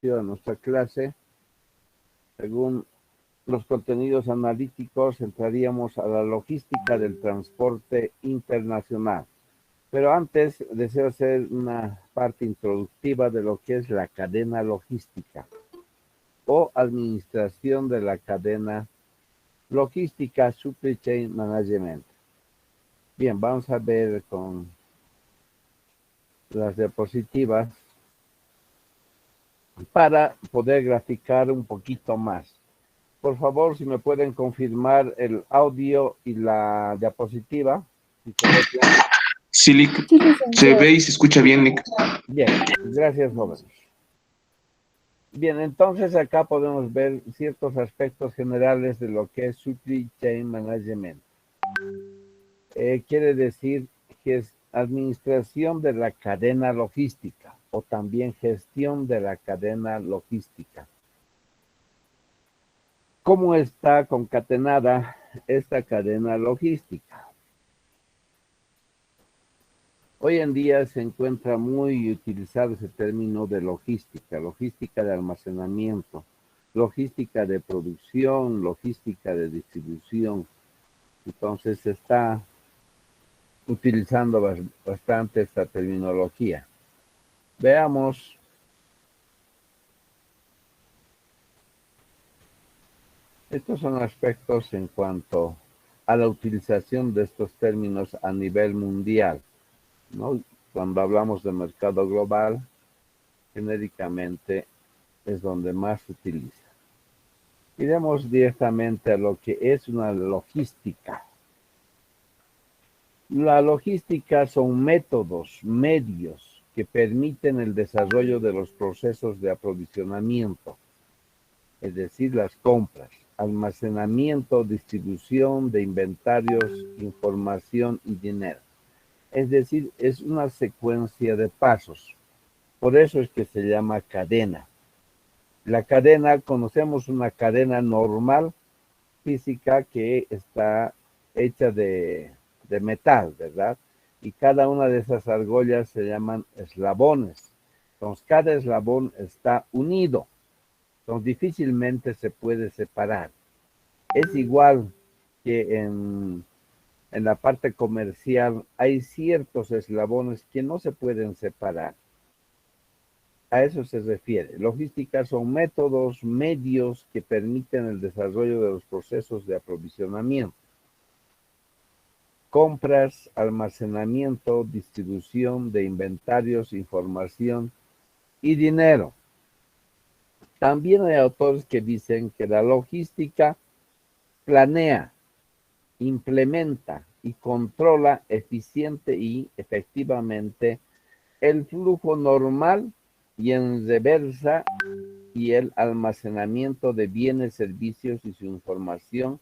inicio de nuestra clase. Según los contenidos analíticos, entraríamos a la logística del transporte internacional. Pero antes deseo hacer una parte introductiva de lo que es la cadena logística o administración de la cadena logística, Supply Chain Management. Bien, vamos a ver con las diapositivas para poder graficar un poquito más. Por favor, si me pueden confirmar el audio y la diapositiva. Si se ve bien. Sí, Lick, se ve y se escucha bien, Lick. Bien, gracias, jóvenes. Bien, entonces acá podemos ver ciertos aspectos generales de lo que es Supply Chain Management. Quiere decir que es administración de la cadena logística o también gestión de la cadena logística. ¿Cómo está concatenada esta cadena logística? Hoy en día se encuentra muy utilizado ese término de logística, logística de almacenamiento, logística de producción, logística de distribución. Entonces se está utilizando bastante esta terminología. Veamos estos son aspectos en cuanto a la utilización de estos términos a nivel mundial, ¿no? Cuando hablamos de mercado global, genéricamente es donde más se utiliza. Iremos directamente a lo que es una logística. La logística son métodos, medios que permiten el desarrollo de los procesos de aprovisionamiento, es decir, las compras, almacenamiento, distribución de inventarios, información y dinero. Es decir, es una secuencia de pasos. Por eso es que se llama cadena. La cadena, conocemos una cadena normal, física, que está hecha de metal, ¿verdad? Y cada una de esas argollas se llaman eslabones. Entonces, cada eslabón está unido. Entonces, difícilmente se puede separar. Es igual que en la parte comercial hay ciertos eslabones que no se pueden separar. A eso se refiere. Logística son métodos, medios que permiten el desarrollo de los procesos de aprovisionamiento. Compras, almacenamiento, distribución de inventarios, información y dinero. También hay autores que dicen que la logística planea, implementa y controla eficiente y efectivamente el flujo normal y en reversa y el almacenamiento de bienes, servicios y su información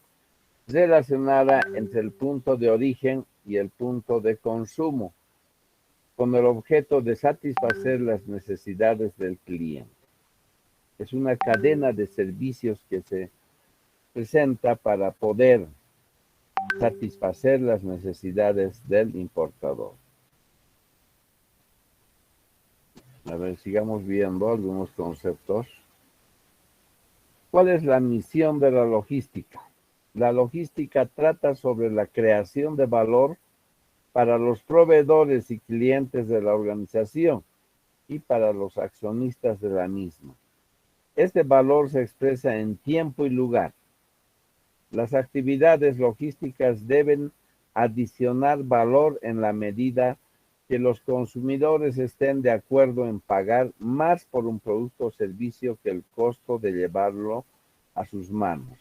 relacionada entre el punto de origen y el punto de consumo, con el objeto de satisfacer las necesidades del cliente. Es una cadena de servicios que se presenta para poder satisfacer las necesidades del importador. A ver, sigamos viendo algunos conceptos. ¿Cuál es la misión de la logística? La logística trata sobre la creación de valor para los proveedores y clientes de la organización y para los accionistas de la misma. Este valor se expresa en tiempo y lugar. Las actividades logísticas deben adicionar valor en la medida que los consumidores estén de acuerdo en pagar más por un producto o servicio que el costo de llevarlo a sus manos.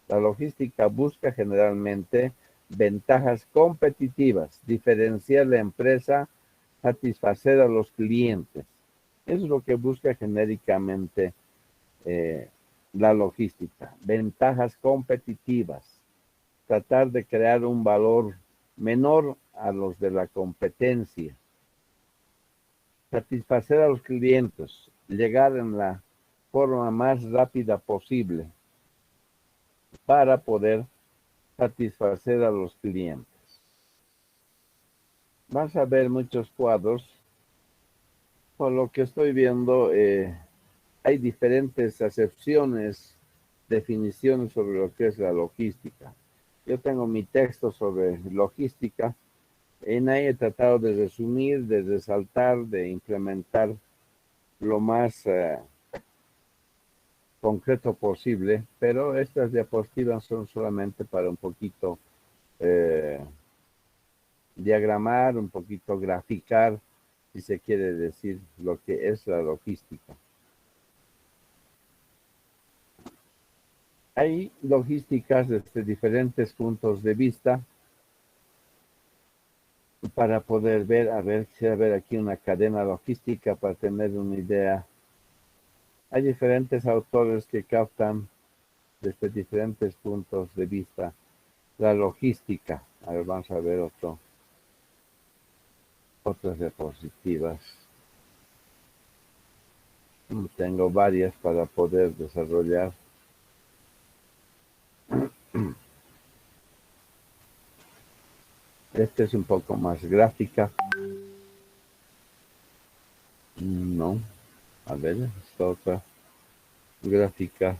La logística busca generalmente ventajas competitivas, diferenciar la empresa, satisfacer a los clientes. Eso es lo que busca genéricamente la logística. Ventajas competitivas, tratar de crear un valor menor a los de la competencia, satisfacer a los clientes, llegar en la forma más rápida posible para poder satisfacer a los clientes. Vas a ver muchos cuadros. Por lo que estoy viendo, hay diferentes acepciones, definiciones sobre lo que es la logística. Yo tengo mi texto sobre logística. En ahí he tratado de resumir, de resaltar, de implementar lo más concreto posible, pero estas diapositivas son solamente para un poquito diagramar, un poquito graficar, si se quiere decir, lo que es la logística. Hay logísticas desde diferentes puntos de vista para poder ver, quisiera ver aquí una cadena logística para tener una idea. Hay diferentes autores que captan desde diferentes puntos de vista la logística. A ver, vamos a ver otras diapositivas. Tengo varias para poder desarrollar. Esta es un poco más gráfica. No. A ver, esta otra gráfica.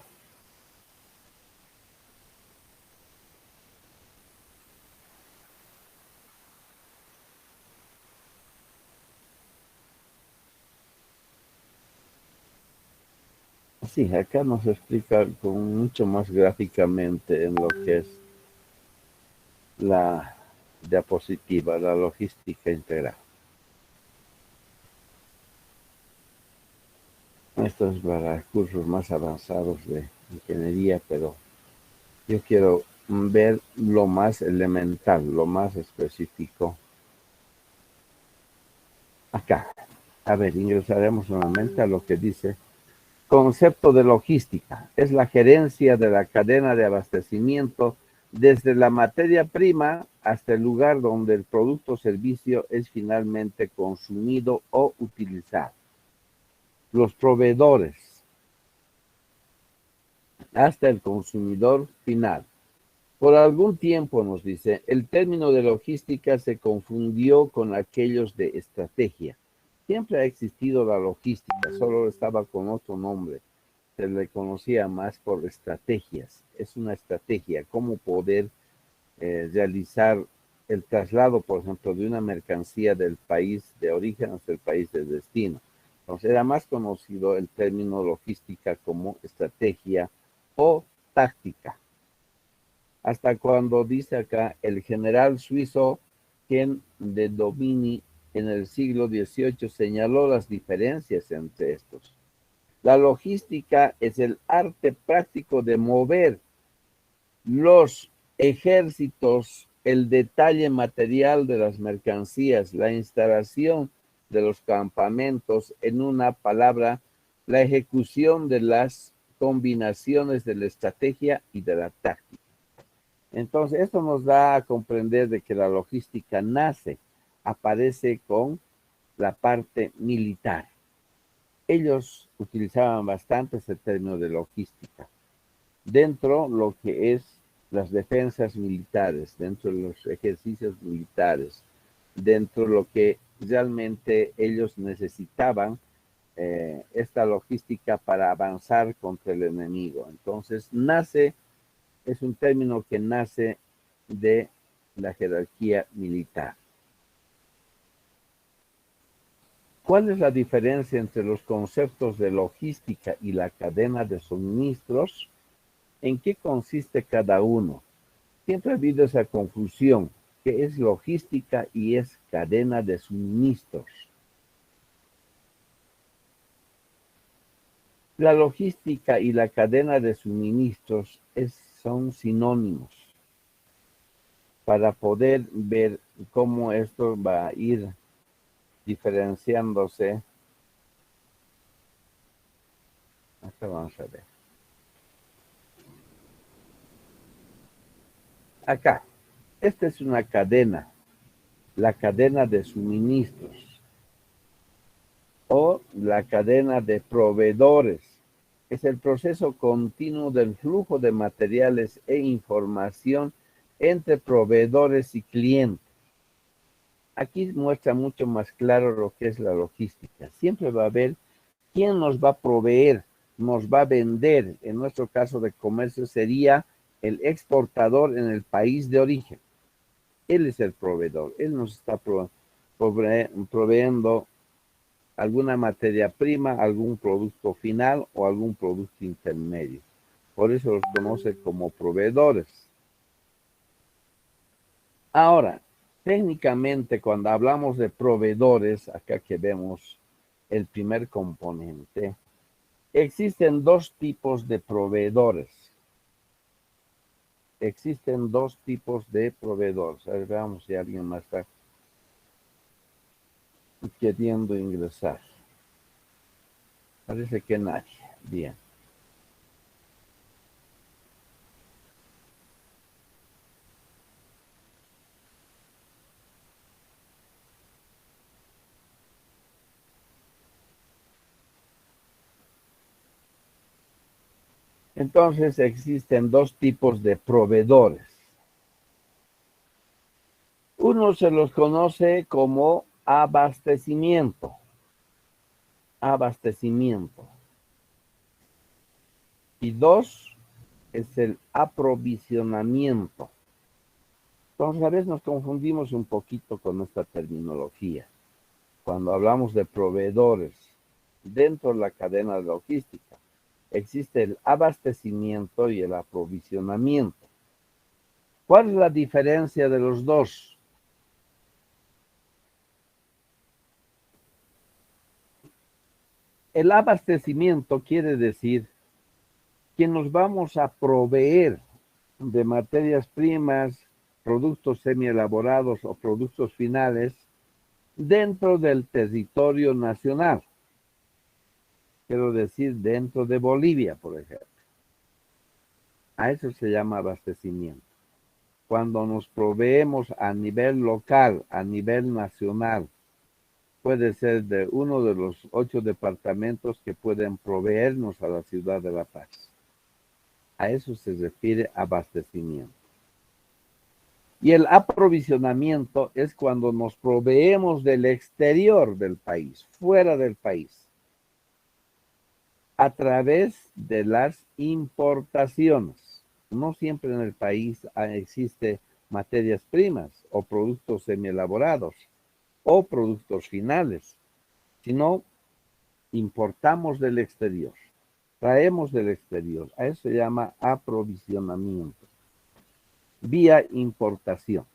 Sí, acá nos explica con mucho más gráficamente en lo que es la diapositiva, la logística integral. Esto es para cursos más avanzados de ingeniería, pero yo quiero ver lo más elemental, lo más específico. Acá. A ver, ingresaremos nuevamente a lo que dice. Concepto de logística. Es la gerencia de la cadena de abastecimiento desde la materia prima hasta el lugar donde el producto o servicio es finalmente consumido o utilizado. Los proveedores hasta el consumidor final. Por algún tiempo, nos dice, el término de logística se confundió con aquellos de estrategia. Siempre ha existido la logística, solo estaba con otro nombre. Se le conocía más por estrategias. Es una estrategia, cómo poder realizar el traslado, por ejemplo, de una mercancía del país de origen hasta el país de destino. Entonces era más conocido el término logística como estrategia o táctica. Hasta cuando dice acá el general suizo Ken de Domini en el siglo XVIII señaló las diferencias entre estos. La logística es el arte práctico de mover los ejércitos, el detalle material de las mercancías, la instalación de los campamentos, en una palabra, la ejecución de las combinaciones de la estrategia y de la táctica. Entonces, esto nos da a comprender de que la logística aparece con la parte militar. Ellos utilizaban bastante ese término de logística dentro de lo que es las defensas militares, dentro de los ejercicios militares, dentro de lo que realmente ellos necesitaban esta logística para avanzar contra el enemigo. Entonces, es un término que nace de la jerarquía militar. ¿Cuál es la diferencia entre los conceptos de logística y la cadena de suministros? ¿En qué consiste cada uno? Siempre ha habido esa confusión, que es logística y es cadena de suministros. La logística y la cadena de suministros son sinónimos para poder ver cómo esto va a ir diferenciándose. Acá vamos a ver. Acá, esta es una cadena, la cadena de suministros o la cadena de proveedores. Es el proceso continuo del flujo de materiales e información entre proveedores y clientes. Aquí muestra mucho más claro lo que es la logística. Siempre va a haber quién nos va a proveer nos va a vender, en nuestro caso de comercio, sería el exportador en el país de origen. Él es el proveedor, él nos está proveyendo alguna materia prima, algún producto final o algún producto intermedio. Por eso los conoce como proveedores. Ahora, técnicamente, cuando hablamos de proveedores, acá que vemos el primer componente, existen dos tipos de proveedores. Existen dos tipos de proveedores. A ver, veamos si alguien más está queriendo ingresar. Parece que nadie. Bien. Entonces existen dos tipos de proveedores. Uno se los conoce como abastecimiento. Abastecimiento. Y dos es el aprovisionamiento. Entonces a veces nos confundimos un poquito con esta terminología. Cuando hablamos de proveedores dentro de la cadena logística, existe el abastecimiento y el aprovisionamiento. ¿Cuál es la diferencia de los dos? El abastecimiento quiere decir que nos vamos a proveer de materias primas, productos semielaborados o productos finales dentro del territorio nacional. Quiero decir, dentro de Bolivia, por ejemplo. A eso se llama abastecimiento. Cuando nos proveemos a nivel local, a nivel nacional, puede ser de uno de los 8 departamentos que pueden proveernos a la ciudad de La Paz. A eso se refiere abastecimiento. Y el aprovisionamiento es cuando nos proveemos del exterior del país, fuera del país, a través de las importaciones. No siempre en el país existe materias primas o productos semielaborados o productos finales, sino importamos del exterior, traemos del exterior. A eso se llama aprovisionamiento, vía importación.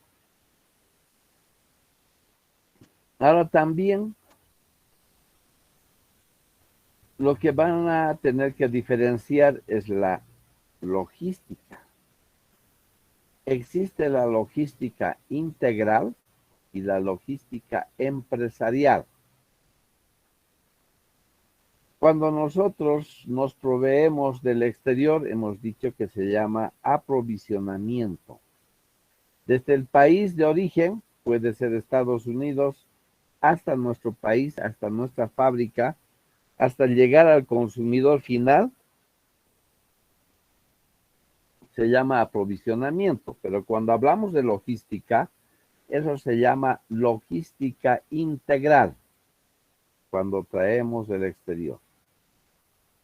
Ahora también lo que van a tener que diferenciar es la logística. Existe la logística integral y la logística empresarial. Cuando nosotros nos proveemos del exterior, hemos dicho que se llama aprovisionamiento. Desde el país de origen, puede ser Estados Unidos, hasta nuestro país, hasta nuestra fábrica, hasta llegar al consumidor final, se llama aprovisionamiento. Pero cuando hablamos de logística, eso se llama logística integral, cuando traemos del exterior.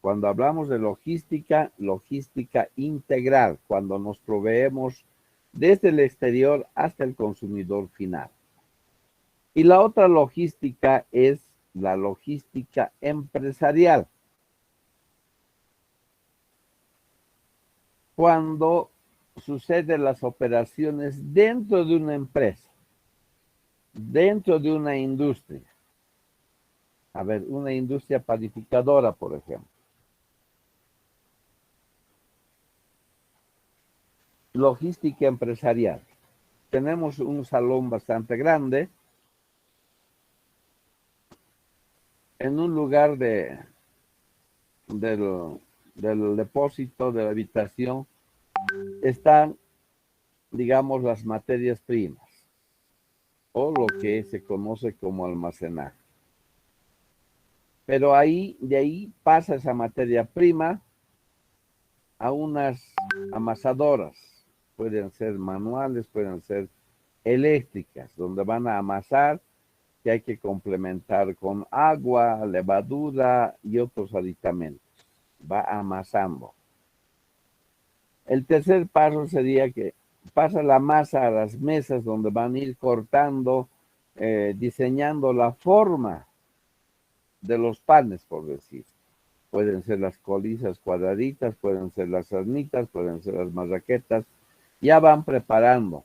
Cuando hablamos de logística, logística integral, cuando nos proveemos desde el exterior hasta el consumidor final. Y la otra logística es la logística empresarial. Cuando suceden las operaciones dentro de una empresa, dentro de una industria. A ver, una industria panificadora, por ejemplo. Logística empresarial. Tenemos un salón bastante grande en un lugar del depósito de la habitación están, digamos, las materias primas o lo que se conoce como almacenaje. Pero de ahí pasa esa materia prima a unas amasadoras. Pueden ser manuales, pueden ser eléctricas, donde van a amasar, que hay que complementar con agua, levadura y otros aditamentos. va amasando. El tercer paso sería que pasa la masa a las mesas donde van a ir cortando, diseñando la forma de los panes, por decir. Pueden ser las colizas cuadraditas, pueden ser las sarnitas, pueden ser las marraquetas. Ya van preparando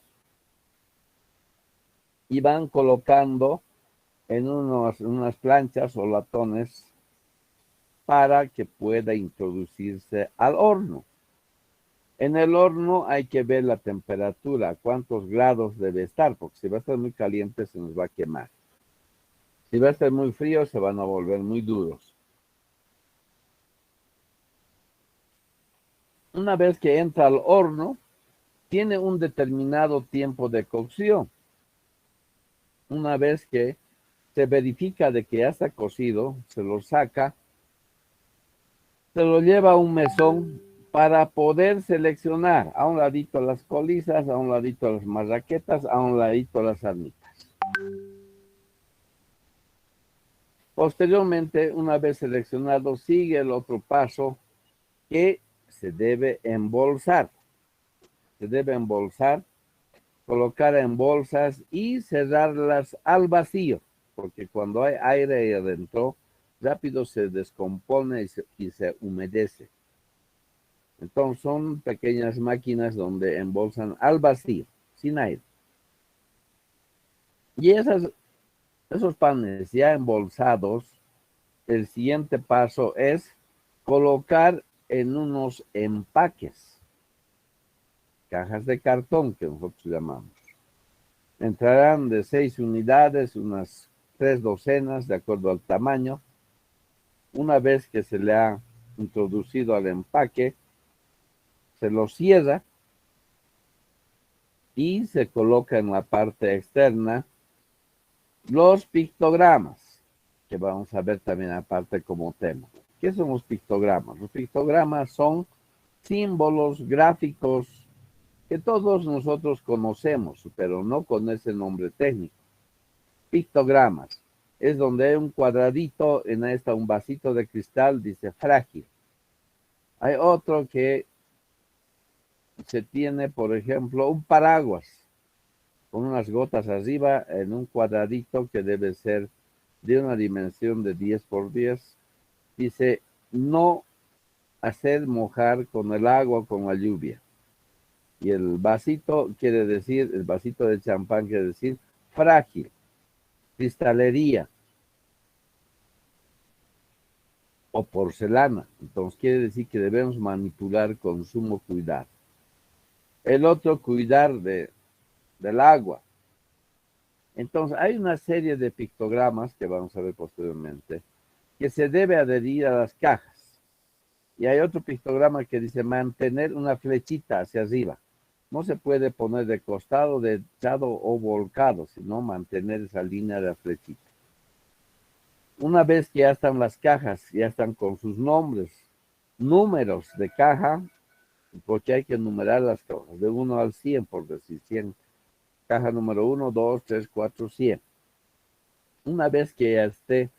y van colocando en unas planchas o latones para que pueda introducirse al horno. En el horno hay que ver la temperatura, cuántos grados debe estar, porque si va a estar muy caliente se nos va a quemar. Si va a estar muy frío se van a volver muy duros. Una vez que entra al horno, tiene un determinado tiempo de cocción. Una vez que se verifica de que ya está cocido, se lo saca, se lo lleva a un mesón para poder seleccionar a un ladito las colizas, a un ladito las marraquetas, a un ladito las sarnitas. Posteriormente, una vez seleccionado, sigue el otro paso que se debe embolsar. Se debe embolsar, colocar en bolsas y cerrarlas al vacío, porque cuando hay aire ahí adentro, rápido se descompone y se humedece. Entonces son pequeñas máquinas donde embolsan al vacío, sin aire. Y esos panes ya embolsados, el siguiente paso es colocar en unos empaques, cajas de cartón que nosotros llamamos. Entrarán de 6 unidades, unas 3 docenas, de acuerdo al tamaño. Una vez que se le ha introducido al empaque, se lo cierra y se coloca en la parte externa los pictogramas, que vamos a ver también aparte como tema. ¿Qué son los pictogramas? Los pictogramas son símbolos gráficos que todos nosotros conocemos, pero no con ese nombre técnico. Pictogramas es donde hay un cuadradito, en esta un vasito de cristal, dice frágil. Hay otro que se tiene, por ejemplo, un paraguas con unas gotas arriba en un cuadradito que debe ser de una dimensión de 10 por 10. Dice, no hacer mojar con el agua o con la lluvia. Y el vasito quiere decir, el vasito de champán quiere decir frágil, cristalería o porcelana. Entonces quiere decir que debemos manipular con sumo cuidado. El otro, cuidar del agua. Entonces hay una serie de pictogramas que vamos a ver posteriormente que se debe adherir a las cajas. Y hay otro pictograma que dice mantener una flechita hacia arriba. No se puede poner de costado, de echado o volcado, sino mantener esa línea de la flechita. Una vez que ya están las cajas, ya están con sus nombres, números de caja, porque hay que numerar las cosas, de 1 al 100, por decir 100. Caja número 1, 2, 3, 4, 100. Una vez que ya esté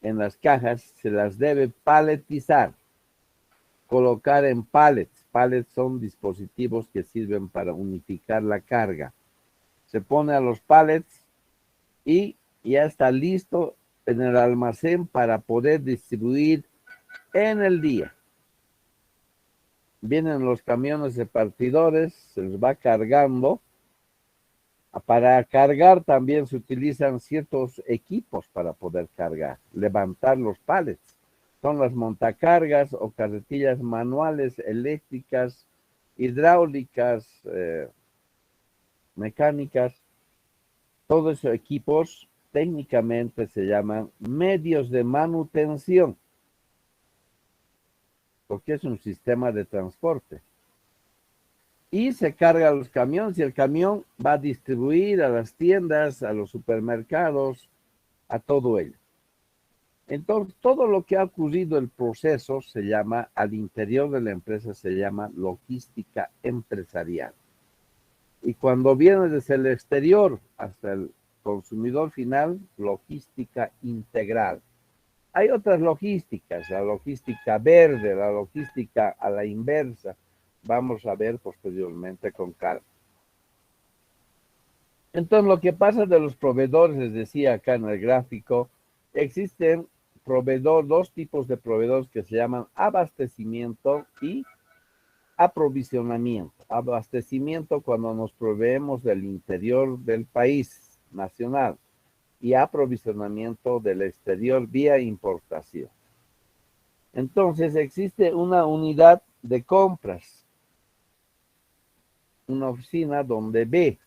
en las cajas, se las debe paletizar, colocar en pallets. Pallets son dispositivos que sirven para unificar la carga. Se pone a los pallets y ya está listo en el almacén para poder distribuir en el día. Vienen los camiones de partidores, se les va cargando. Para cargar también se utilizan ciertos equipos para poder cargar, levantar los pallets. Son las montacargas o carretillas manuales, eléctricas, hidráulicas, mecánicas. Todos esos equipos técnicamente se llaman medios de manutención, porque es un sistema de transporte. Y se carga los camiones y el camión va a distribuir a las tiendas, a los supermercados, a todo ello. Entonces, todo lo que ha ocurrido el proceso se llama, al interior de la empresa se llama logística empresarial. Y cuando viene desde el exterior hasta el consumidor final, logística integral. Hay otras logísticas, la logística verde, la logística a la inversa. Vamos a ver posteriormente con calma. Entonces, lo que pasa de los proveedores, les decía acá en el gráfico, existen dos tipos de proveedores que se llaman abastecimiento y aprovisionamiento. Abastecimiento cuando nos proveemos del interior del país nacional y aprovisionamiento del exterior vía importación. Entonces existe una unidad de compras, una oficina donde ve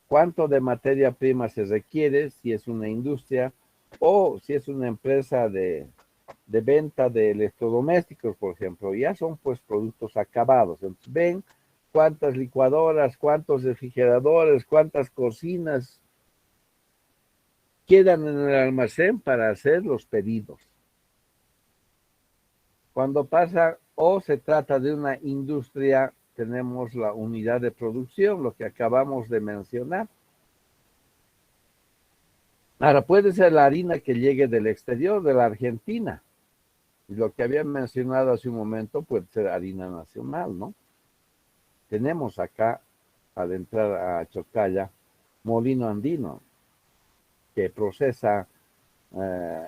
cuánto de materia prima se requiere, si es una industria o si es una empresa de venta de electrodomésticos, por ejemplo, ya son pues productos acabados. Entonces ven cuántas licuadoras, cuántos refrigeradores, cuántas cocinas quedan en el almacén para hacer los pedidos. Cuando pasa o se trata de una industria, tenemos la unidad de producción, lo que acabamos de mencionar. Ahora, puede ser la harina que llegue del exterior, de la Argentina. Y lo que había mencionado hace un momento puede ser harina nacional, ¿no? Tenemos acá, al entrar a Chocalla, Molino Andino, que procesa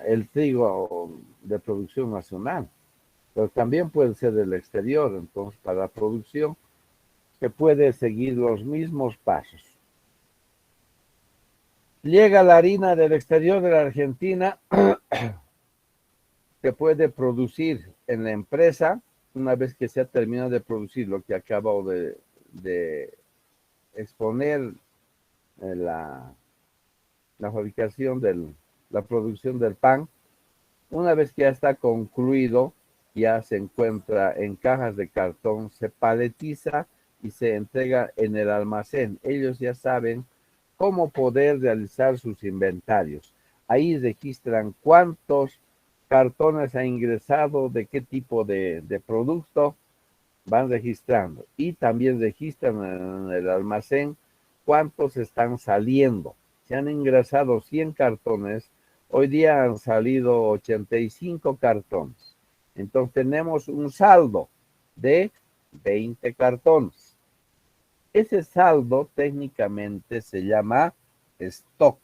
el trigo de producción nacional, pero también puede ser del exterior. Entonces, para la producción se puede seguir los mismos pasos. Llega la harina del exterior de la Argentina, se puede producir en la empresa. Una vez que se ha terminado de producir lo que acabo de exponer, la fabricación la producción del pan, una vez que ya está concluido, ya se encuentra en cajas de cartón, se paletiza y se entrega en el almacén. Ellos ya saben cómo poder realizar sus inventarios. Ahí registran cuántos cartones ha ingresado, de qué tipo de producto van registrando. Y también registran en el almacén cuántos están saliendo. Se han ingresado 100 cartones, hoy día han salido 85 cartones. Entonces tenemos un saldo de 20 cartones. Ese saldo técnicamente se llama stock.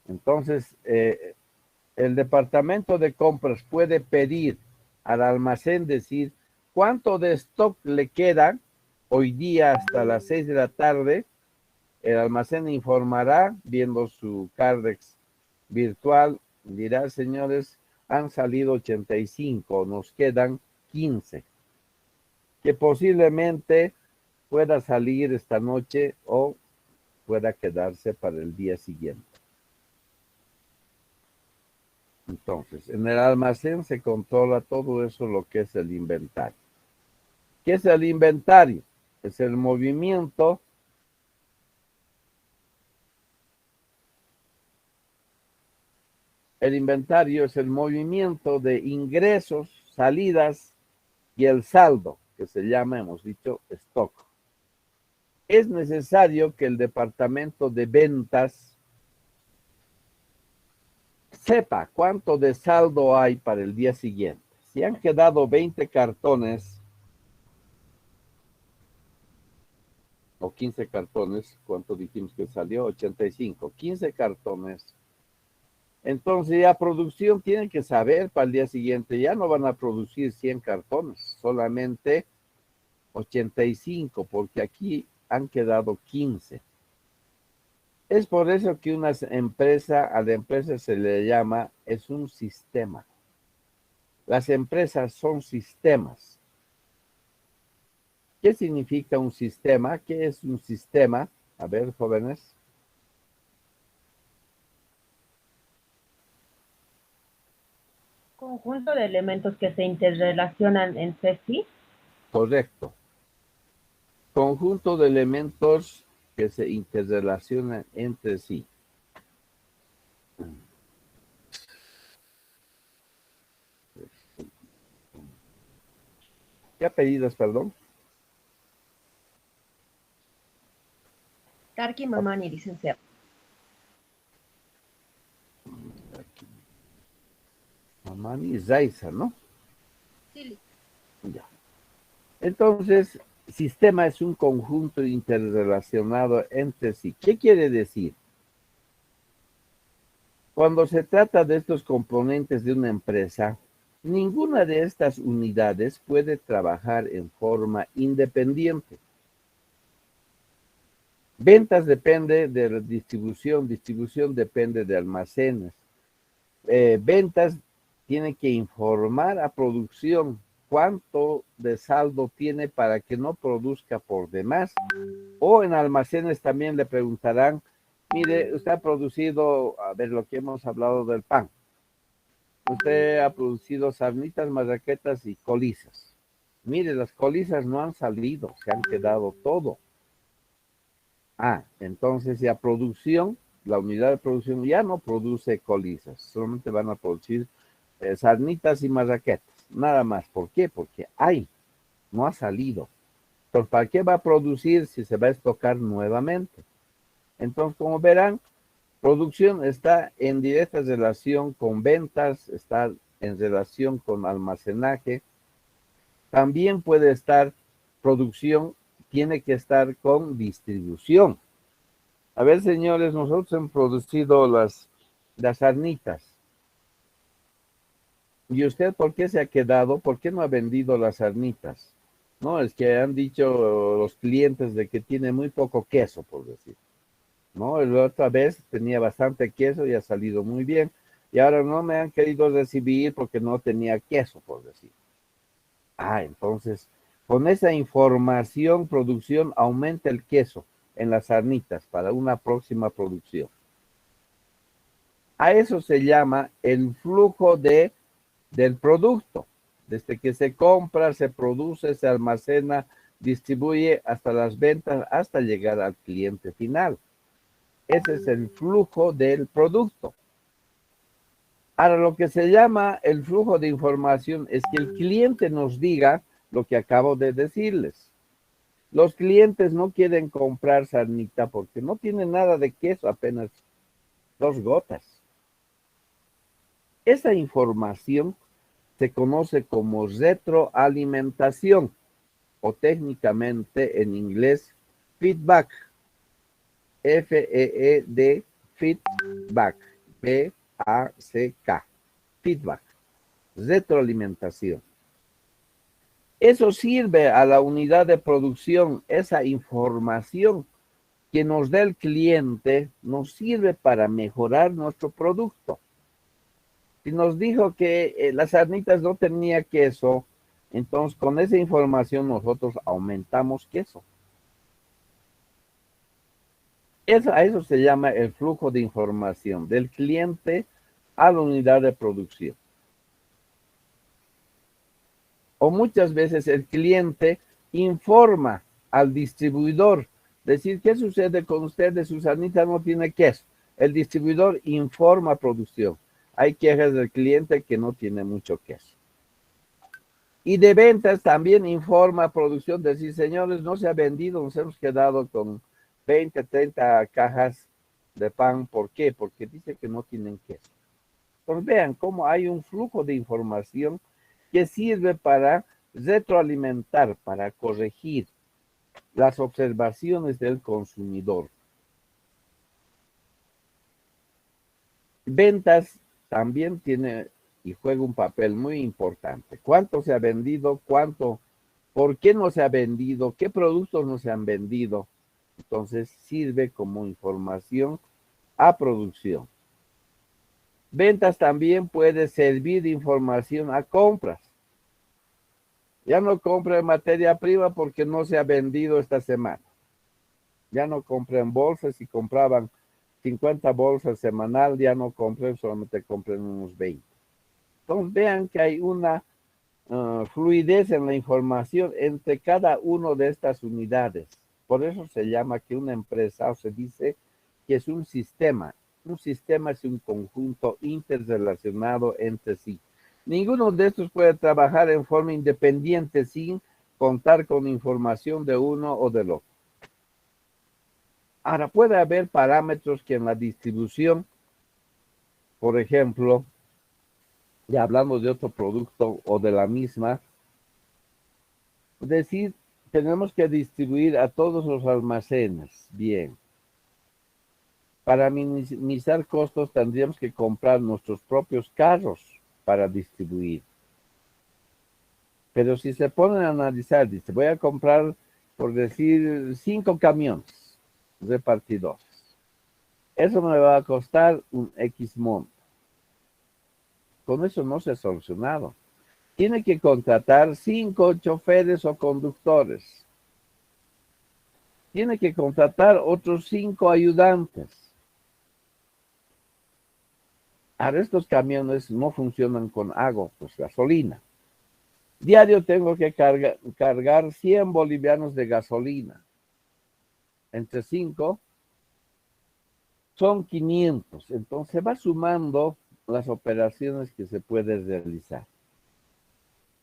Entonces, el departamento de compras puede pedir al almacén, decir cuánto de stock le queda hoy día hasta las 6 de la tarde. El almacén informará, viendo su Cardex virtual, dirá, señores, han salido 85, nos quedan 15, que posiblemente pueda salir esta noche o pueda quedarse para el día siguiente. Entonces, en el almacén se controla todo eso, lo que es el inventario. ¿Qué es el inventario? Es el movimiento de ingresos, salidas y el saldo, que se llama, hemos dicho, stock. Es necesario que el departamento de ventas sepa cuánto de saldo hay para el día siguiente. Si han quedado 20 cartones o 15 cartones, ¿cuánto dijimos que salió? 85, 15 cartones. Entonces ya producción tiene que saber para el día siguiente, ya no van a producir 100 cartones, solamente 85, porque aquí han quedado 15. Es por eso que a la empresa se le llama, es un sistema. Las empresas son sistemas. ¿Qué significa un sistema? ¿Qué es un sistema? A ver, jóvenes. Conjunto de elementos que se interrelacionan entre sí. Correcto. Conjunto de elementos que se interrelacionan entre sí. ¿Qué apellidos, perdón? Tarki Mamani, licenciado. Mani Zaiza, ¿no? Sí. Ya. Entonces, sistema es un conjunto interrelacionado entre sí. ¿Qué quiere decir? Cuando se trata de estos componentes de una empresa, ninguna de estas unidades puede trabajar en forma independiente. Ventas depende de la distribución, distribución depende de almacenes. Ventas tiene que informar a producción cuánto de saldo tiene para que no produzca por demás. O en almacenes también le preguntarán, mire, usted ha producido, a ver, lo que hemos hablado del pan. Usted ha producido sarnitas, marraquetas y colizas. Mire, las colizas no han salido, se han quedado todo. Entonces ya producción, la unidad de producción ya no produce colizas, solamente van a producir sarnitas y marraquetas, nada más. ¿Por qué? Porque no ha salido. Entonces, ¿para qué va a producir si se va a estocar nuevamente? Entonces, como verán, producción está en directa relación con ventas, está en relación con almacenaje. También puede estar producción, tiene que estar con distribución. A ver, señores, nosotros hemos producido las sarnitas. ¿Y usted por qué se ha quedado? ¿Por qué no ha vendido las sarnitas? No, es que han dicho los clientes de que tiene muy poco queso, por decir. No, la otra vez tenía bastante queso y ha salido muy bien. Y ahora no me han querido recibir porque no tenía queso, por decir. Entonces, con esa información, producción aumenta el queso en las sarnitas para una próxima producción. A eso se llama el flujo del producto. Desde que se compra, se produce, se almacena, distribuye hasta las ventas, hasta llegar al cliente final. Ese es el flujo del producto. Ahora, lo que se llama el flujo de información es que el cliente nos diga lo que acabo de decirles. Los clientes no quieren comprar sarnita porque no tienen nada de queso, apenas 2 gotas. Esa información se conoce como retroalimentación o técnicamente en inglés feedback. F-E-E-D, feedback. P-A-C-K. Feedback. Retroalimentación. Eso sirve a la unidad de producción, esa información que nos da el cliente nos sirve para mejorar nuestro producto. Si nos dijo que las sarnitas no tenía queso, entonces con esa información nosotros aumentamos queso. A eso se llama el flujo de información del cliente a la unidad de producción. O muchas veces el cliente informa al distribuidor, decir, ¿qué sucede con ustedes? Su sarnita no tiene queso. El distribuidor informa a producción. Hay quejas del cliente que no tiene mucho queso. Y de ventas también informa a producción, decir, señores, no se ha vendido, nos hemos quedado con 20, 30 cajas de pan. ¿Por qué? Porque dice que no tienen queso. Pues vean cómo hay un flujo de información que sirve para retroalimentar, para corregir las observaciones del consumidor. Ventas también tiene y juega un papel muy importante. ¿Cuánto se ha vendido? ¿Por qué no se ha vendido? ¿Qué productos no se han vendido? Entonces sirve como información a producción. Ventas también puede servir de información a compras. Ya no compren materia prima porque no se ha vendido esta semana. Ya no compren bolsas, si compraban 50 bolsas semanal, ya no compren, solamente compren unos 20. Entonces vean que hay una fluidez en la información entre cada una de estas unidades. Por eso se llama que una empresa, o se dice que es un sistema. Un sistema es un conjunto interrelacionado entre sí. Ninguno de estos puede trabajar en forma independiente sin contar con información de uno o del otro. Ahora, puede haber parámetros que en la distribución, por ejemplo, ya hablando de otro producto o de la misma, es decir, tenemos que distribuir a todos los almacenes. Bien. Para minimizar costos tendríamos que comprar nuestros propios carros para distribuir. Pero si se ponen a analizar, dice, voy a comprar, por decir, 5 camiones repartidores. Eso me va a costar un X monto. Con eso no se ha solucionado. Tiene que contratar 5 choferes o conductores. Tiene que contratar otros 5 ayudantes. Ahora estos camiones no funcionan con agua, pues gasolina. Diario tengo que cargar 100 bolivianos de gasolina. Entre 5 son 500. Entonces va sumando las operaciones que se pueden realizar.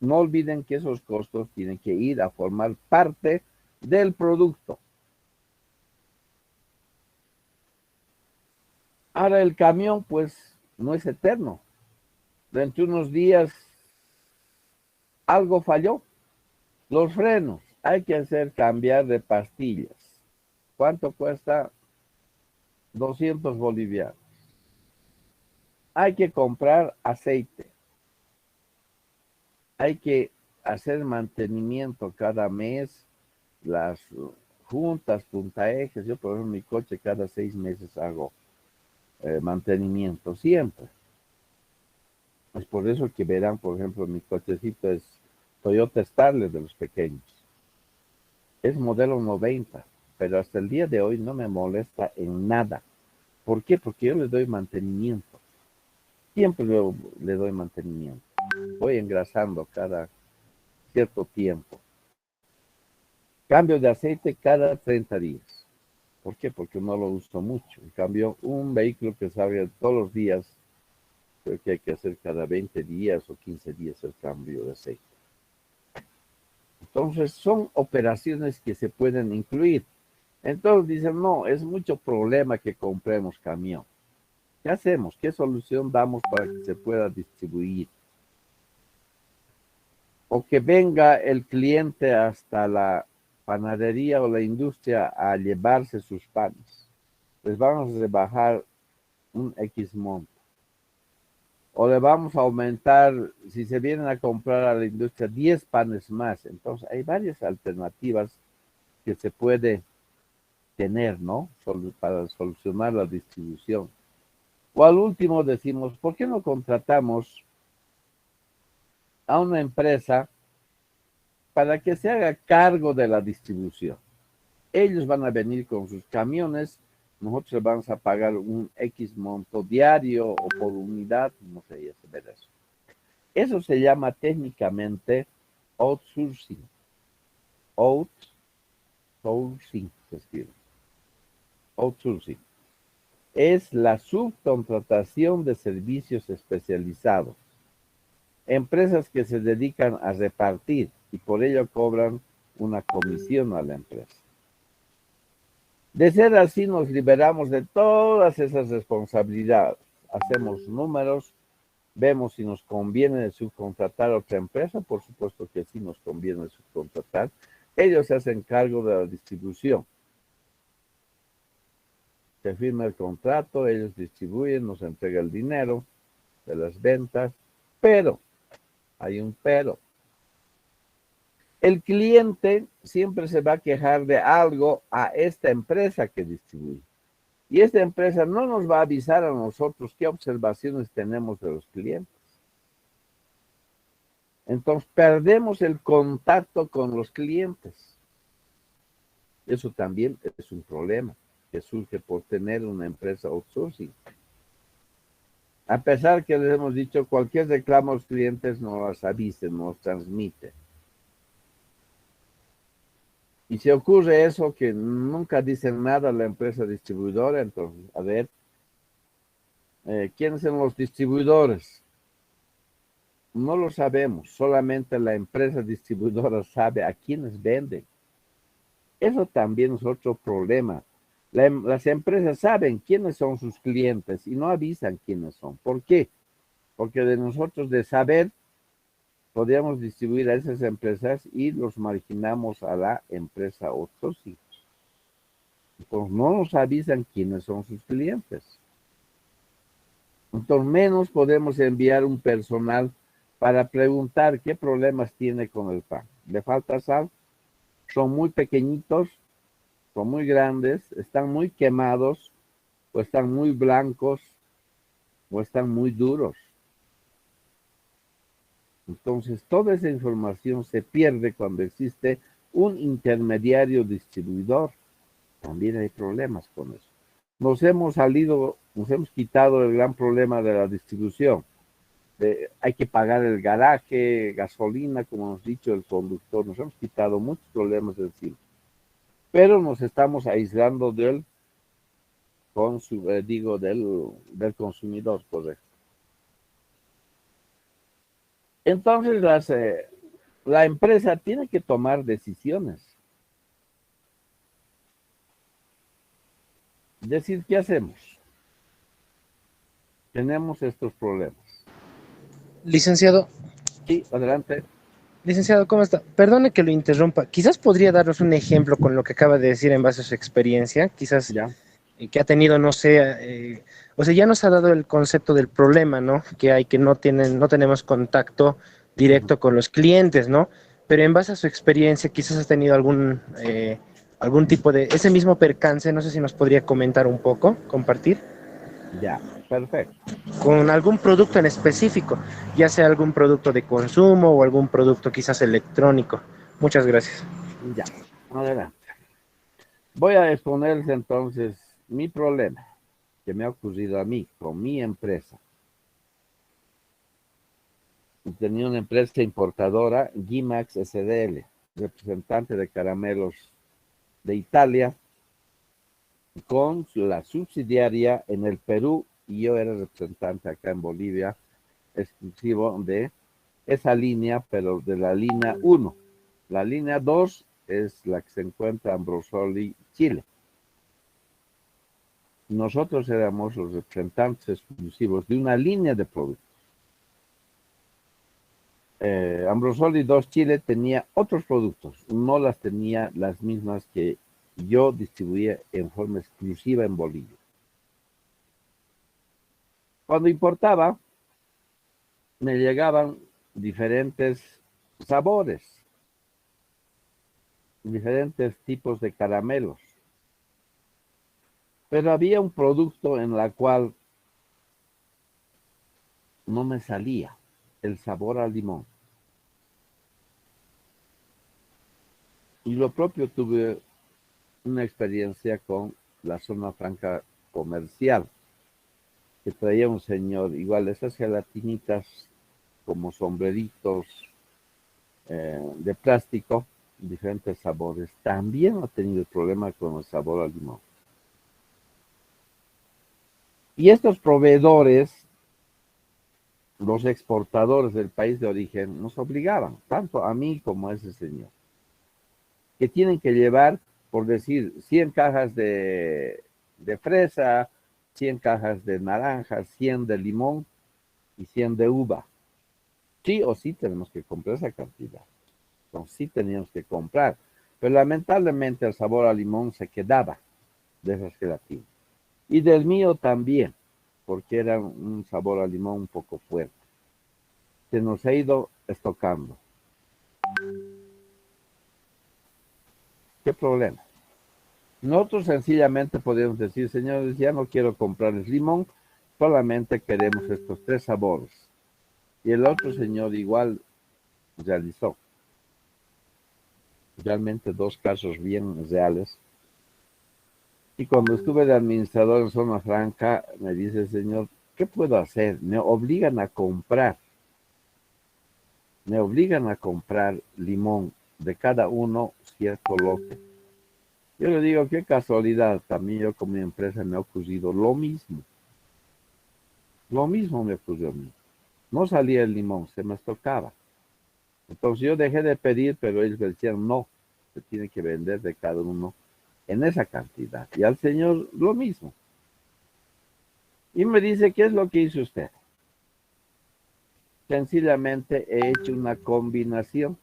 No olviden que esos costos tienen que ir a formar parte del producto. Ahora el camión, pues, no es eterno. Dentro de unos días algo falló. Los frenos, hay que hacer cambiar de pastillas. ¿Cuánto cuesta? 200 bolivianos. Hay que comprar aceite. Hay que hacer mantenimiento cada mes, las juntas, puntaejes. Yo, por ejemplo, mi coche cada 6 meses hago mantenimiento, siempre. Es por eso que verán, por ejemplo, mi cochecito es Toyota Starlet de los pequeños. Es modelo 90, pero hasta el día de hoy no me molesta en nada. ¿Por qué? Porque yo le doy mantenimiento. Siempre le doy mantenimiento. Voy engrasando cada cierto tiempo. Cambio de aceite cada 30 días. ¿Por qué? Porque no lo uso mucho. En cambio, un vehículo que salga todos los días, creo que hay que hacer cada 20 días o 15 días el cambio de aceite. Entonces, son operaciones que se pueden incluir. Entonces dicen, no, es mucho problema que compremos camión. ¿Qué hacemos? ¿Qué solución damos para que se pueda distribuir? O que venga el cliente hasta la panadería o la industria a llevarse sus panes. Les vamos a rebajar un X monto. O le vamos a aumentar, si se vienen a comprar a la industria, 10 panes más. Entonces, hay varias alternativas que se puede tener, ¿no? Para solucionar la distribución. O al último decimos, ¿por qué no contratamos a una empresa para que se haga cargo de la distribución? Ellos van a venir con sus camiones, nosotros vamos a pagar un X monto diario o por unidad, no sé, ya se verá eso. Eso se llama técnicamente outsourcing. Outsourcing se escribe. Outsourcing. Es la subcontratación de servicios especializados. Empresas que se dedican a repartir y por ello cobran una comisión a la empresa. De ser así, nos liberamos de todas esas responsabilidades. Hacemos números, vemos si nos conviene subcontratar a otra empresa. Por supuesto que sí nos conviene subcontratar. Ellos se hacen cargo de la distribución. Se firma el contrato, ellos distribuyen, nos entrega el dinero de las ventas, pero, hay un pero. El cliente siempre se va a quejar de algo a esta empresa que distribuye. Y esta empresa no nos va a avisar a nosotros qué observaciones tenemos de los clientes. Entonces, perdemos el contacto con los clientes. Eso también es un problema que surge por tener una empresa outsourcing. A pesar que les hemos dicho, cualquier reclamo a los clientes nos las avisen, nos transmiten. Y si ocurre eso, que nunca dicen nada a la empresa distribuidora, entonces, a ver, ¿quiénes son los distribuidores? No lo sabemos, solamente la empresa distribuidora sabe a quiénes venden. Eso también es otro problema. Las empresas saben quiénes son sus clientes y no avisan quiénes son. ¿Por qué? porque de nosotros de saber podríamos distribuir a esas empresas y los marginamos a la empresa otros sí. Entonces no nos avisan quiénes son sus clientes. Entonces menos podemos enviar un personal para preguntar qué problemas tiene con el pan. ¿Le falta sal? Son muy pequeñitos, son muy grandes, están muy quemados, o están muy blancos, o están muy duros. Entonces, toda esa información se pierde cuando existe un intermediario distribuidor. También hay problemas con eso. Nos hemos quitado el gran problema de la distribución. Hay que pagar el garaje, gasolina, como nos ha dicho el conductor. Nos hemos quitado muchos problemas de encima. Pero nos estamos aislando del consumidor, correcto. Entonces, la empresa tiene que tomar decisiones. Decir, ¿qué hacemos? Tenemos estos problemas. Licenciado, Sí, adelante. licenciado, ¿cómo está? Perdone que lo interrumpa. Quizás podría darnos un ejemplo con lo que acaba de decir en base a su experiencia. Quizás Ya. que ha tenido, no sé, o sea, ya nos ha dado el concepto del problema, ¿no? Que hay que no tenemos contacto directo con los clientes, ¿no? Pero en base a su experiencia, quizás ha tenido algún tipo de ese mismo percance, no sé si nos podría comentar un poco, compartir, Ya, perfecto. con algún producto en específico, ya sea algún producto de consumo o algún producto quizás electrónico. Muchas gracias. Ya, adelante. Voy a exponerles entonces mi problema que me ha ocurrido a mí con mi empresa. Tenía una empresa importadora, Gimax SDL, representante de caramelos de Italia, con la subsidiaria en el Perú, y yo era representante acá en Bolivia, exclusivo de esa línea, pero de la línea 1. La línea 2 es la que se encuentra en Ambrosoli, Chile. Nosotros éramos los representantes exclusivos de una línea de productos. Ambrosoli 2 Chile tenía otros productos, no las tenía las mismas que yo distribuía en forma exclusiva en Bolivia. Cuando importaba, me llegaban diferentes sabores, diferentes tipos de caramelos. Pero había un producto en la cual no me salía el sabor al limón. Y lo propio tuve una experiencia con la zona franca comercial, que traía un señor, igual esas gelatinitas como sombreritos de plástico, diferentes sabores. También ha tenido problema con el sabor al limón. Y estos proveedores, los exportadores del país de origen, nos obligaban, tanto a mí como a ese señor, que tienen que llevar, por decir, 100 cajas de fresa, 100 cajas de naranja, 100 de limón y 100 de uva. Sí o sí tenemos que comprar esa cantidad. Entonces sí teníamos que comprar. Pero lamentablemente el sabor al limón se quedaba de esas gelatinas. Y del mío también, porque era un sabor a limón un poco fuerte. Se nos ha ido estocando. ¿Qué problema? Nosotros sencillamente podemos decir, señores, ya no quiero comprarles limón, solamente queremos estos 3 sabores. Y el otro señor igual realizó. Realmente 2 casos bien reales. Y cuando estuve de administrador en zona franca, me dice el señor, ¿qué puedo hacer? Me obligan a comprar limón de cada uno cierto lote. Yo le digo, qué casualidad, también yo con mi empresa me ha ocurrido lo mismo. Lo mismo me ocurrió a mí. No salía el limón, se me estocaba. Entonces yo dejé de pedir, pero ellos me decían, no, se tiene que vender de cada uno en esa cantidad. Y al señor lo mismo. Y me dice, ¿qué es lo que hizo usted? Sencillamente he hecho una combinación,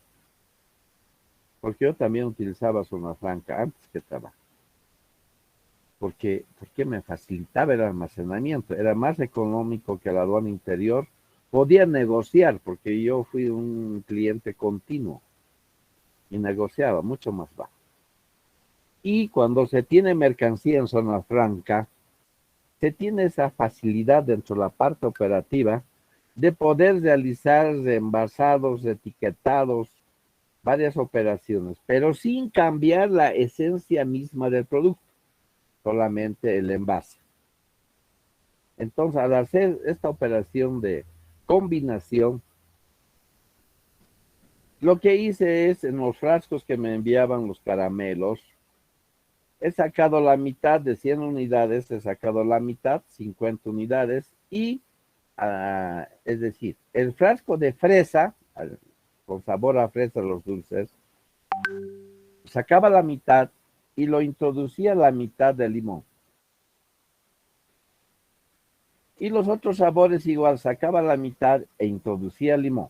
porque yo también utilizaba zona franca antes que trabajo, porque me facilitaba el almacenamiento, era más económico que la aduana interior, podía negociar, porque yo fui un cliente continuo y negociaba mucho más bajo. Y cuando se tiene mercancía en zona franca, se tiene esa facilidad dentro de la parte operativa de poder realizar reembasados, etiquetados, varias operaciones, pero sin cambiar la esencia misma del producto, solamente el envase. Entonces, al hacer esta operación de combinación, lo que hice es, en los frascos que me enviaban los caramelos, he sacado la mitad de 100 unidades, he sacado la mitad, 50 unidades, y, es decir, el frasco de fresa, con sabor a fresa los dulces, sacaba la mitad y lo introducía la mitad de limón. Y los otros sabores igual, sacaba la mitad e introducía limón.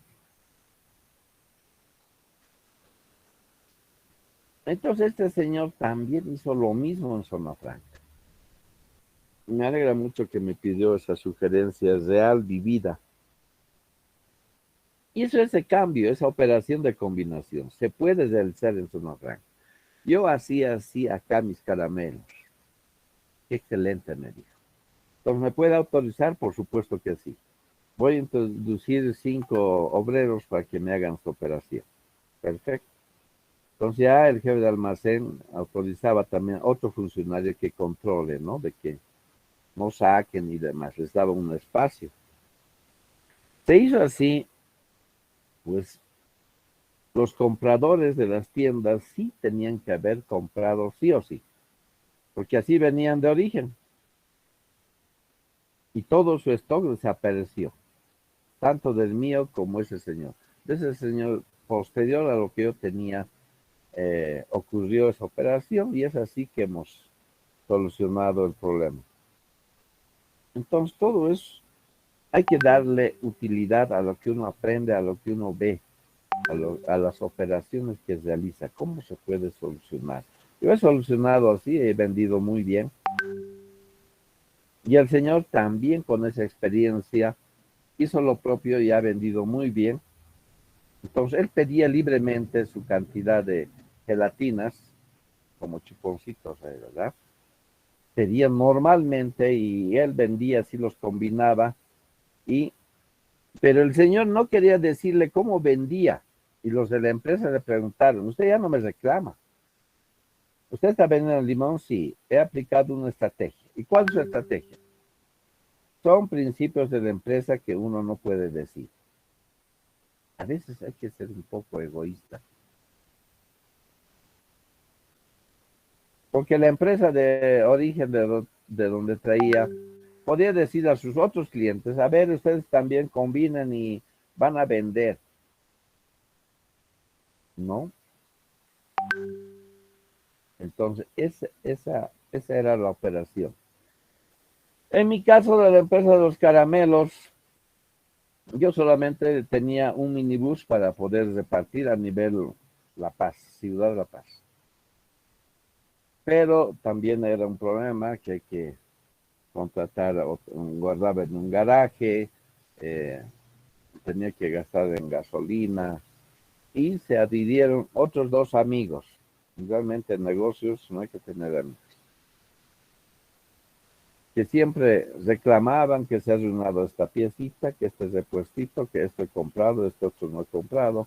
Entonces este señor también hizo lo mismo en zona franca. Me alegra mucho que me pidió esa sugerencia real, vivida. Hizo ese cambio, esa operación de combinación. Se puede realizar en zona franca. Yo hacía así acá mis caramelos. Excelente, me dijo. Entonces, ¿me puede autorizar? Por supuesto que sí. Voy a introducir 5 obreros para que me hagan su operación. Perfecto. Entonces ya el jefe de almacén autorizaba también a otro funcionario que controle, ¿no? De que no saquen y demás. Les daba un espacio. Se hizo así, pues los compradores de las tiendas sí tenían que haber comprado sí o sí, porque así venían de origen. Y todo su stock desapareció, tanto del mío como ese señor. De ese señor, posterior a lo que yo tenía, ocurrió esa operación y es así que hemos solucionado el problema. Entonces, todo eso hay que darle utilidad a lo que uno aprende, a lo que uno ve, a las operaciones que realiza, cómo se puede solucionar. Yo he solucionado así, he vendido muy bien. Y el señor también con esa experiencia hizo lo propio y ha vendido muy bien. Entonces él pedía libremente su cantidad de gelatinas, como chuponcitos, ¿verdad? Pedía normalmente y él vendía, así los combinaba. Pero el señor no quería decirle cómo vendía. Y los de la empresa le preguntaron, usted ya no me reclama. ¿Usted está vendiendo el limón? Sí, he aplicado una estrategia. ¿Y cuál es su estrategia? Son principios de la empresa que uno no puede decir. A veces hay que ser un poco egoísta. Porque la empresa de origen de donde traía, podía decir a sus otros clientes, a ver, ustedes también combinan y van a vender. ¿No? Entonces, esa era la operación. En mi caso de la empresa de los caramelos, yo solamente tenía un minibús para poder repartir a nivel La Paz, Ciudad de La Paz. Pero también era un problema que hay que contratar, guardaba en un garaje, tenía que gastar en gasolina y se adhirieron otros 2 amigos. Realmente en negocios no hay que tener amigos. Que siempre reclamaban que se ha arruinado esta piecita, que este repuestito, que esto he comprado, este otro no he comprado,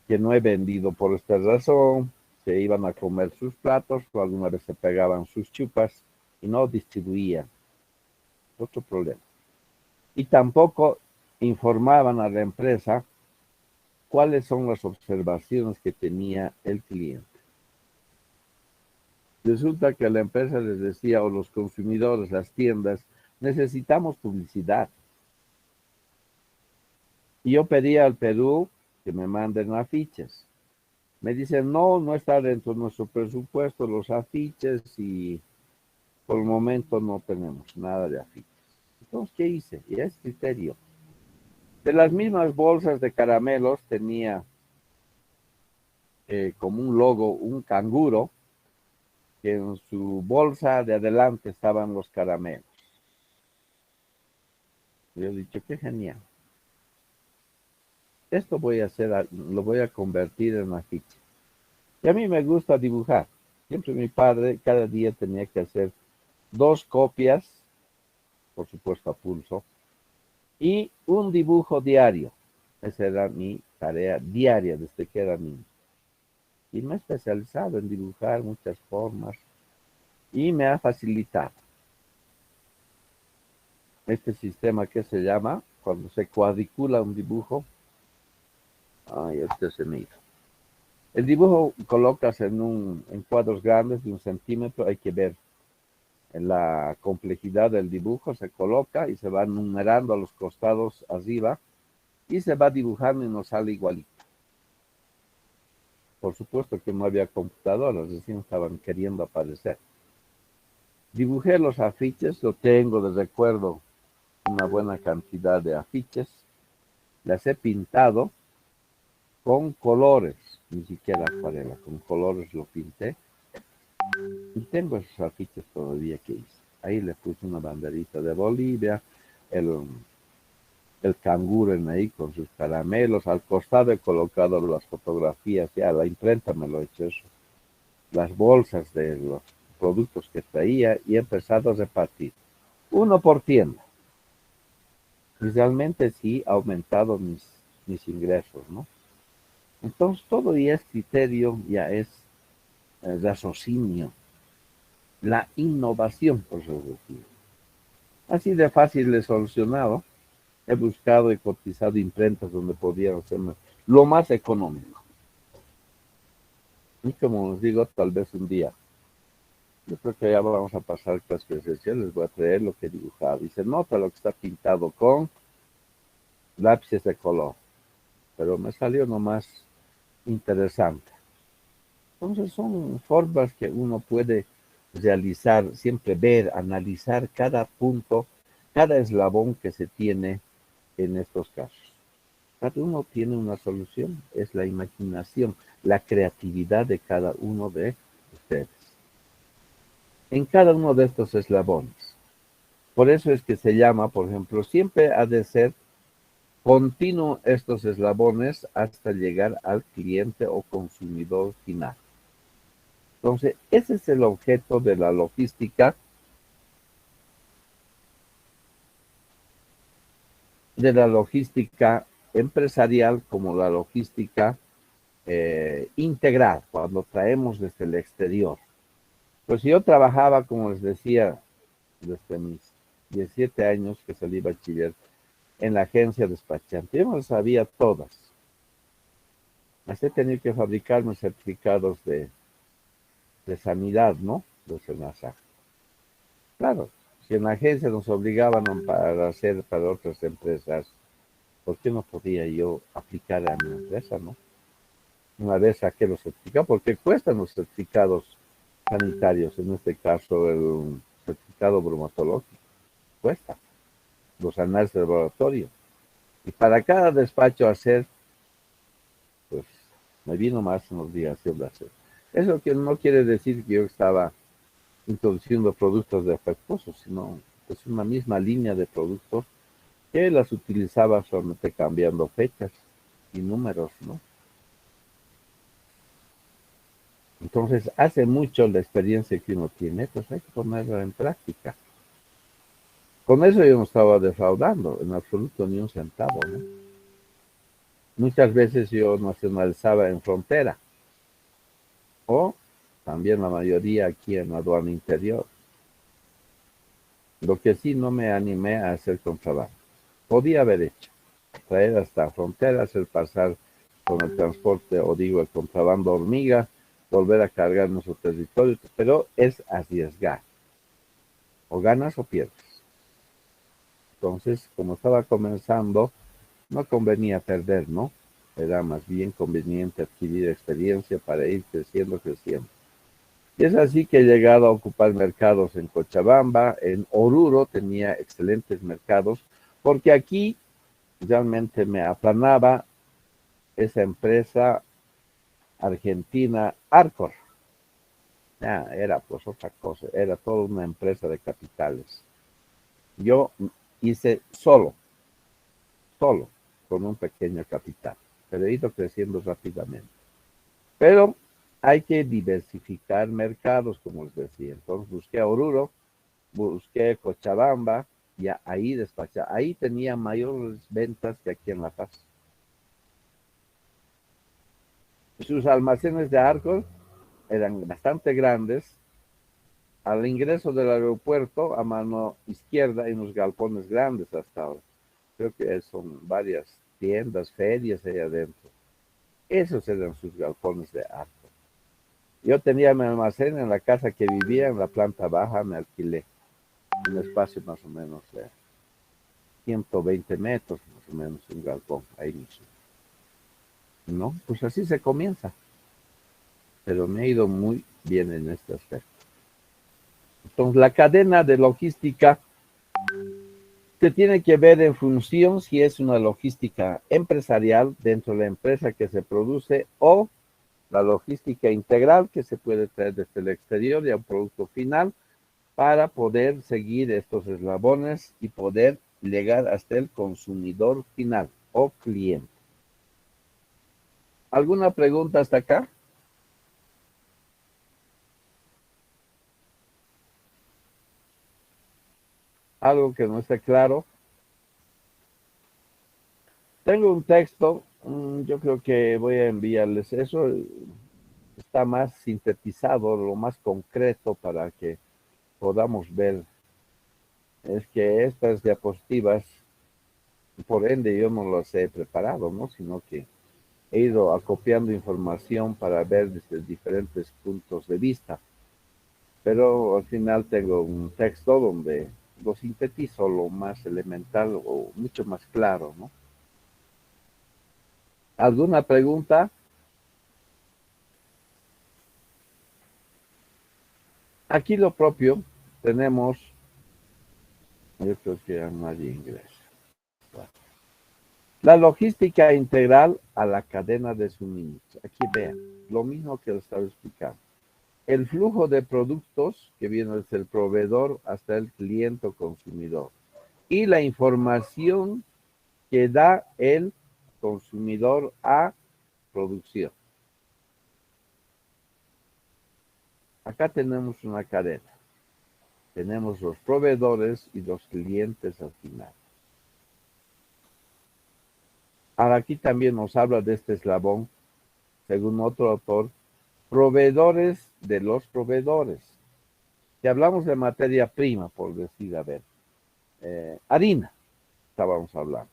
que no he vendido por esta razón, se iban a comer sus platos, o alguna vez se pegaban sus chupas y no distribuían. Otro problema. Y tampoco informaban a la empresa cuáles son las observaciones que tenía el cliente. Resulta que la empresa les decía, o los consumidores, las tiendas, necesitamos publicidad. Y yo pedía al Perú que me manden afiches. Me dicen, no está dentro de nuestro presupuesto los afiches y por el momento no tenemos nada de afiches. Entonces, ¿qué hice? Y es criterio. De las mismas bolsas de caramelos tenía como un logo, un canguro, que en su bolsa de adelante estaban los caramelos. Yo he dicho, qué genial. Esto voy a hacer, lo voy a convertir en afiche. Y a mí me gusta dibujar. Siempre mi padre cada día tenía que hacer 2 copias, por supuesto a pulso, y un dibujo diario. Esa era mi tarea diaria desde que era niño. Y me he especializado en dibujar muchas formas y me ha facilitado este sistema que se llama, cuando se cuadricula un dibujo. Ay, este se me hizo. El dibujo colocas en cuadros grandes de 1 centímetro, hay que ver en la complejidad del dibujo, se coloca y se va numerando a los costados arriba y se va dibujando y nos sale igualito. Por supuesto que no había computadoras, recién estaban queriendo aparecer. Dibujé los afiches, lo tengo de recuerdo, una buena cantidad de afiches. Las he pintado con colores, ni siquiera acuarela, con colores lo pinté. Y tengo esos afiches todavía que hice. Ahí le puse una banderita de Bolivia, el canguro en ahí con sus caramelos. Al costado he colocado las fotografías, ya la imprenta me lo he hecho eso. Las bolsas de los productos que traía y he empezado a repartir. 1 por tienda. Y realmente sí ha aumentado mis ingresos, ¿no? Entonces todo ya es criterio, ya es raciocinio, la innovación, por eso decir. Así de fácil he solucionado. He buscado y cotizado imprentas donde podía hacerme lo más económico. Y como les digo, tal vez un día, yo creo que ya vamos a pasar clases presenciales, les voy a traer lo que he dibujado. Y se nota lo que está pintado con lápices de color. Pero me salió nomás interesante. Entonces son formas que uno puede realizar, siempre ver, analizar cada punto, cada eslabón que se tiene en estos casos. Cada uno tiene una solución, es la imaginación, la creatividad de cada uno de ustedes. En cada uno de estos eslabones. Por eso es que se llama, por ejemplo, siempre ha de ser continuo estos eslabones hasta llegar al cliente o consumidor final. Entonces, ese es el objeto de la logística, empresarial como la logística integral, cuando traemos desde el exterior. Pues yo trabajaba, como les decía, desde mis 17 años que salí bachiller, en la agencia despachante. Yo no las sabía todas. Así he tenido que fabricar mis certificados de sanidad, ¿no? De SENASA. Claro, si en la agencia nos obligaban para hacer para otras empresas, ¿por qué no podía yo aplicar a mi empresa, no? Una vez saqué los certificados, porque cuestan los certificados sanitarios, en este caso el certificado bromatológico, cuesta los análisis de laboratorio. Y para cada despacho hacer, pues me vino más una obligación de hacer. Eso que no quiere decir que yo estaba introduciendo productos defectuosos, sino es una misma línea de productos que las utilizaba solamente cambiando fechas y números, ¿no? Entonces, hace mucho la experiencia que uno tiene, pues hay que ponerla en práctica. Con eso yo no estaba defraudando, en absoluto ni un centavo, ¿no? Muchas veces yo nacionalizaba en frontera, o también la mayoría aquí en la aduana interior. Lo que sí no me animé a hacer contrabando. Podía haber hecho, traer hasta frontera, hacer pasar con el transporte, o digo, el contrabando hormiga, volver a cargar nuestro territorio, pero es arriesgar. O ganas o pierdes. Entonces, como estaba comenzando, no convenía perder, ¿no? Era más bien conveniente adquirir experiencia para ir creciendo. Y es así que he llegado a ocupar mercados en Cochabamba, en Oruro tenía excelentes mercados, porque aquí realmente me aplanaba esa empresa argentina Arcor. Era pues otra cosa, era toda una empresa de capitales. Yo hice solo, con un pequeño capital, pero he ido creciendo rápidamente. Pero hay que diversificar mercados, como les decía. Entonces busqué a Oruro, busqué Cochabamba, y ahí despachaba. Ahí tenía mayores ventas que aquí en La Paz. Sus almacenes de Arcor eran bastante grandes. Al ingreso del aeropuerto, a mano izquierda, hay unos galpones grandes hasta ahora. Creo que son varias tiendas, ferias ahí adentro. Esos eran sus galpones de Arcor. Yo tenía mi almacén en la casa que vivía, en la planta baja, me alquilé un espacio más o menos de 120 metros, más o menos, un galpón, ahí mismo. ¿No? Pues así se comienza. Pero me ha ido muy bien en este aspecto. Entonces, la cadena de logística se tiene que ver en función si es una logística empresarial dentro de la empresa que se produce o la logística integral que se puede traer desde el exterior y a un producto final para poder seguir estos eslabones y poder llegar hasta el consumidor final o cliente. ¿Alguna pregunta hasta acá? ¿Algo que no esté claro? Tengo un texto, yo creo que voy a enviarles eso. Está más sintetizado, lo más concreto para que podamos ver. Es que estas diapositivas, por ende, yo no las he preparado, ¿no? Sino que he ido acopiando información para ver desde diferentes puntos de vista. Pero al final tengo un texto donde lo sintetizo lo más elemental o mucho más claro, ¿no? ¿Alguna pregunta? Aquí lo propio tenemos, yo creo que a nadie ingresa. La logística integral a la cadena de suministro. Aquí vean, lo mismo que les estaba explicando. El flujo de productos que viene desde el proveedor hasta el cliente o consumidor. Y la información que da el consumidor a producción. Acá tenemos una cadena. Tenemos los proveedores y los clientes al final. Ahora aquí también nos habla de este eslabón, según otro autor, proveedores de los proveedores. Si hablamos de materia prima, por decir, a ver, harina, estábamos hablando.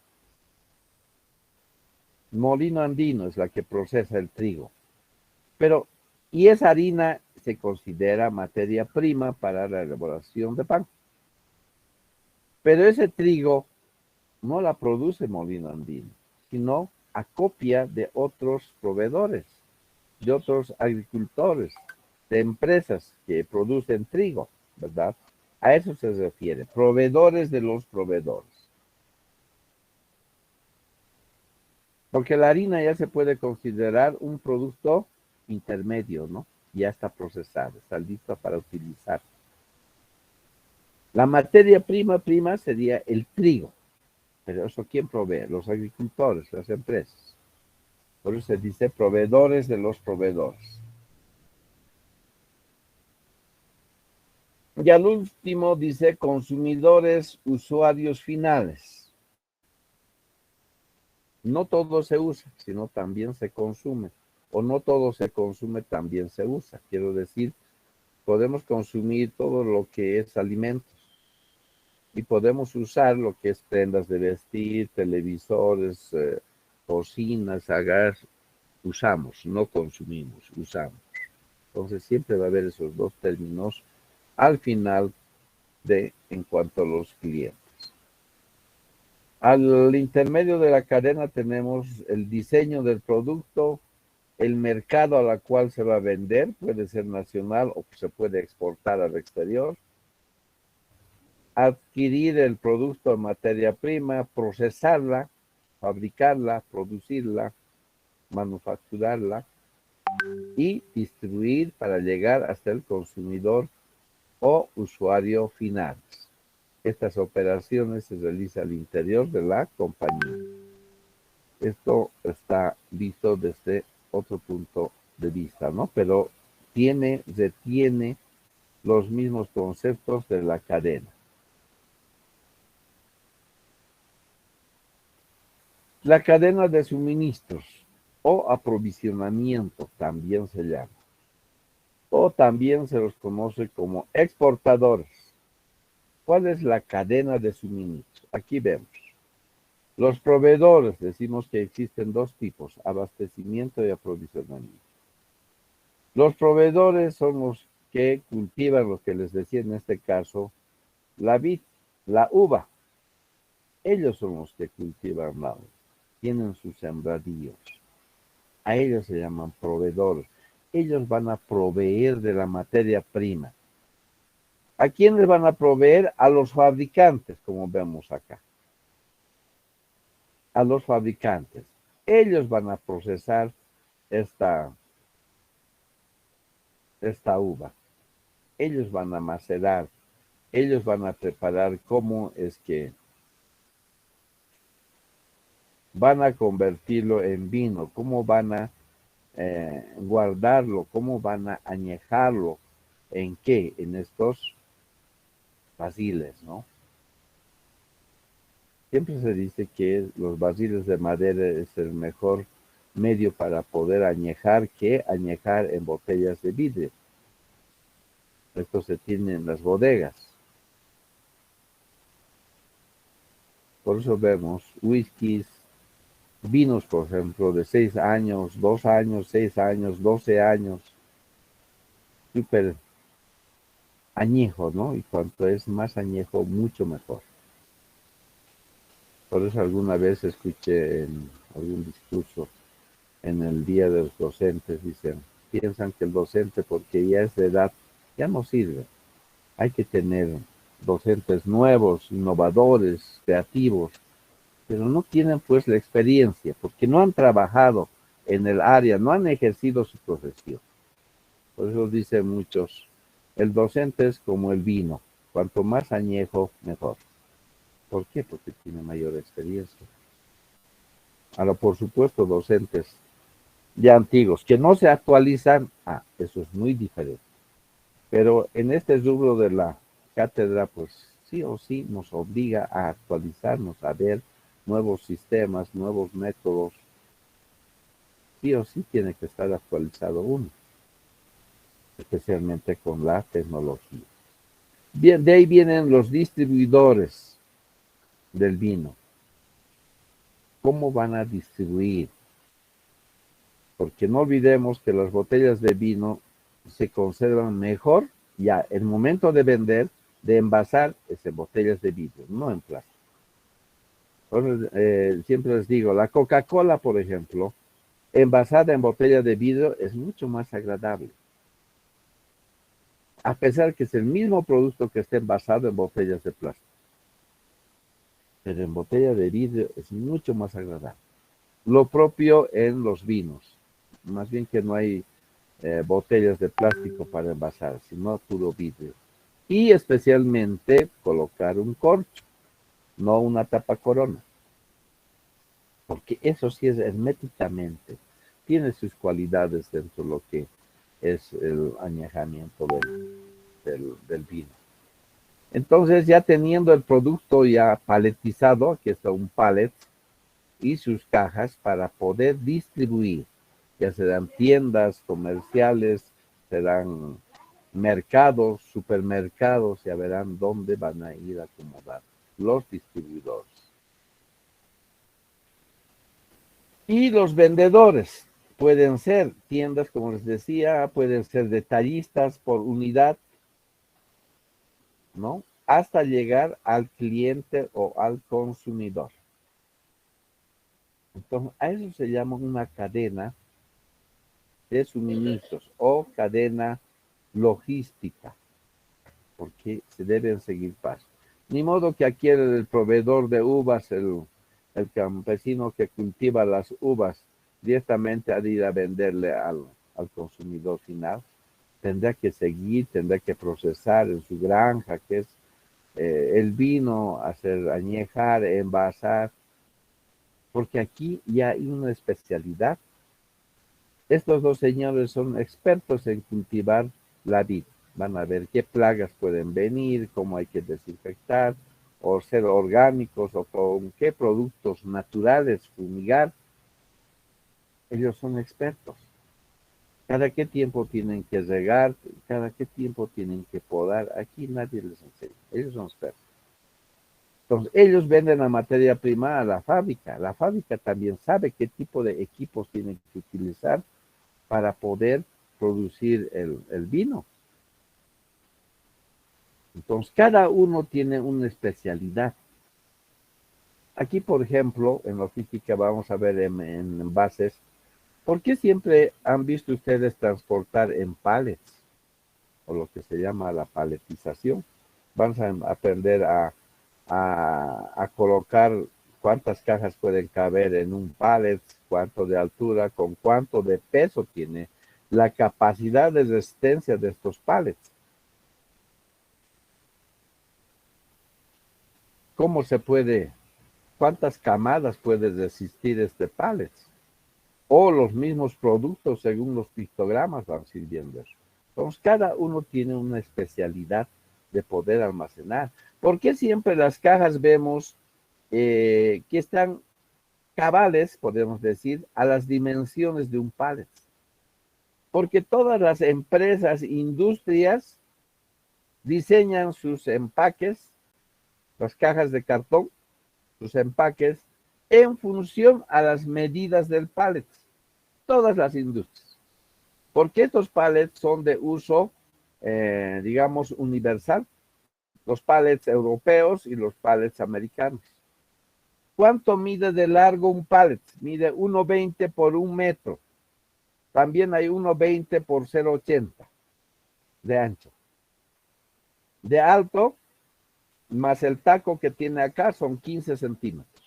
Molino Andino es la que procesa el trigo. Pero, y esa harina se considera materia prima para la elaboración de pan. Pero ese trigo no la produce Molino Andino, sino acopia de otros proveedores, de otros agricultores, de empresas que producen trigo, ¿verdad? A eso se refiere, proveedores de los proveedores. Porque la harina ya se puede considerar un producto intermedio, ¿no? Ya está procesado, está listo para utilizar. La materia prima sería el trigo. Pero eso, ¿quién provee? Los agricultores, las empresas. Por eso se dice proveedores de los proveedores. Y al último dice consumidores, usuarios finales. No todo se usa, sino también se consume. O no todo se consume, también se usa. Quiero decir, podemos consumir todo lo que es alimentos. Y podemos usar lo que es prendas de vestir, televisores, cocinas, a gas. Usamos, no consumimos, usamos. Entonces siempre va a haber esos dos términos al final en cuanto a los clientes. Al intermedio de la cadena tenemos el diseño del producto, el mercado a la cual se va a vender, puede ser nacional o se puede exportar al exterior, adquirir el producto en materia prima, procesarla fabricarla, producirla, manufacturarla y distribuir para llegar hasta el consumidor o usuario final. Estas operaciones se realizan al interior de la compañía. Esto está visto desde otro punto de vista, ¿no? Pero retiene los mismos conceptos de la cadena. La cadena de suministros o aprovisionamiento también se llama. O también se los conoce como exportadores. ¿Cuál es la cadena de suministros? Aquí vemos. Los proveedores, decimos que existen dos tipos, abastecimiento y aprovisionamiento. Los proveedores son los que cultivan, lo que les decía en este caso, la vid, la uva. Ellos son los que cultivan la uva, tienen sus sembradíos. A ellos se llaman proveedores. Ellos van a proveer de la materia prima. ¿A quién les van a proveer? A los fabricantes, como vemos acá. A los fabricantes. Ellos van a procesar esta uva. Ellos van a macerar. Ellos van a preparar cómo es que van a convertirlo en vino, cómo van a guardarlo, cómo van a añejarlo, en qué, en estos barriles, ¿no? Siempre se dice que los barriles de madera es el mejor medio para poder añejar que añejar en botellas de vidrio. Esto se tiene en las bodegas. Por eso vemos whiskies, vinos, por ejemplo, de 6 años, 2 años, 6 años, 12 años, súper añejo, ¿no? Y cuanto es más añejo, mucho mejor. Por eso alguna vez escuché en algún discurso en el Día de los Docentes, piensan que el docente, porque ya es de edad, ya no sirve. Hay que tener docentes nuevos, innovadores, creativos, pero no tienen pues la experiencia, porque no han trabajado en el área, no han ejercido su profesión. Por eso dicen muchos, el docente es como el vino, cuanto más añejo, mejor. ¿Por qué? Porque tiene mayor experiencia. Ahora, por supuesto, docentes ya antiguos, que no se actualizan, eso es muy diferente. Pero en este rubro de la cátedra, pues sí o sí nos obliga a actualizarnos, a ver nuevos sistemas, nuevos métodos. Sí o sí tiene que estar actualizado uno, especialmente con la tecnología. Bien, de ahí vienen los distribuidores del vino. ¿Cómo van a distribuir? Porque no olvidemos que las botellas de vino se conservan mejor ya el momento de vender, de envasar, es en botellas de vidrio, no en plástico. Entonces, siempre les digo, la Coca-Cola, por ejemplo, envasada en botella de vidrio es mucho más agradable. A pesar que es el mismo producto que esté envasado en botellas de plástico. Pero en botella de vidrio es mucho más agradable. Lo propio en los vinos. Más bien que no hay botellas de plástico para envasar, sino puro vidrio. Y especialmente colocar un corcho, no una tapa corona. Porque eso sí es herméticamente, tiene sus cualidades dentro de lo que es el añejamiento del vino. Entonces, ya teniendo el producto ya paletizado, aquí está un pallet, y sus cajas para poder distribuir, ya serán tiendas comerciales, serán mercados, supermercados, ya verán dónde van a ir a acomodar los distribuidores. Y los vendedores pueden ser tiendas, como les decía, pueden ser detallistas por unidad, ¿no? Hasta llegar al cliente o al consumidor. Entonces, a eso se llama una cadena de suministros o cadena logística, porque se deben seguir pasos. Ni modo que aquí el proveedor de uvas, el el campesino que cultiva las uvas directamente a ir a venderle al consumidor final. Tendrá que seguir, tendrá que procesar en su granja, que es el vino, hacer añejar, envasar, porque aquí ya hay una especialidad. Estos dos señores son expertos en cultivar la vid. Van a ver qué plagas pueden venir, cómo hay que desinfectar, o ser orgánicos, o con qué productos naturales fumigar. Ellos son expertos. Cada qué tiempo tienen que regar, cada qué tiempo tienen que podar. Aquí nadie les enseña. Ellos son expertos. Entonces, ellos venden la materia prima a la fábrica. La fábrica también sabe qué tipo de equipos tienen que utilizar para poder producir el vino. Entonces, cada uno tiene una especialidad. Aquí, por ejemplo, en logística vamos a ver en envases. ¿Por qué siempre han visto ustedes transportar en pallets? O lo que se llama la paletización. Vamos a aprender a colocar cuántas cajas pueden caber en un pallet, cuánto de altura, con cuánto de peso tiene, la capacidad de resistencia de estos pallets. ¿Cómo se puede, cuántas camadas puede resistir este pallet? O los mismos productos según los pictogramas van sirviendo eso. Entonces, cada uno tiene una especialidad de poder almacenar. ¿Por qué siempre las cajas vemos que están cabales, podemos decir, a las dimensiones de un pallet? Porque todas las empresas, industrias, diseñan sus empaques, las cajas de cartón, sus empaques, en función a las medidas del pallet. Todas las industrias. Porque estos pallets son de uso, digamos, universal. Los pallets europeos y los pallets americanos. ¿Cuánto mide de largo un pallet? Mide 1,20 por 1 metro. También hay 1,20 por 0,80 de ancho. De alto, más el taco que tiene acá, son 15 centímetros.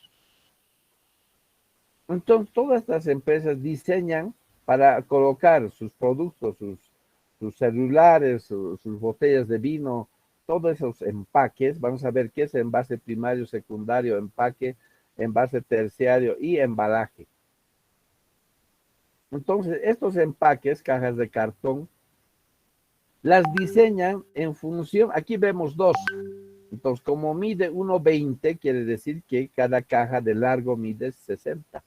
Entonces, todas estas empresas diseñan para colocar sus productos, sus celulares, sus botellas de vino, todos esos empaques. Vamos a ver qué es envase primario, secundario, empaque, envase terciario y embalaje. Entonces, estos empaques, cajas de cartón, las diseñan en función, aquí vemos dos. Entonces, como mide 1,20, quiere decir que cada caja de largo mide 60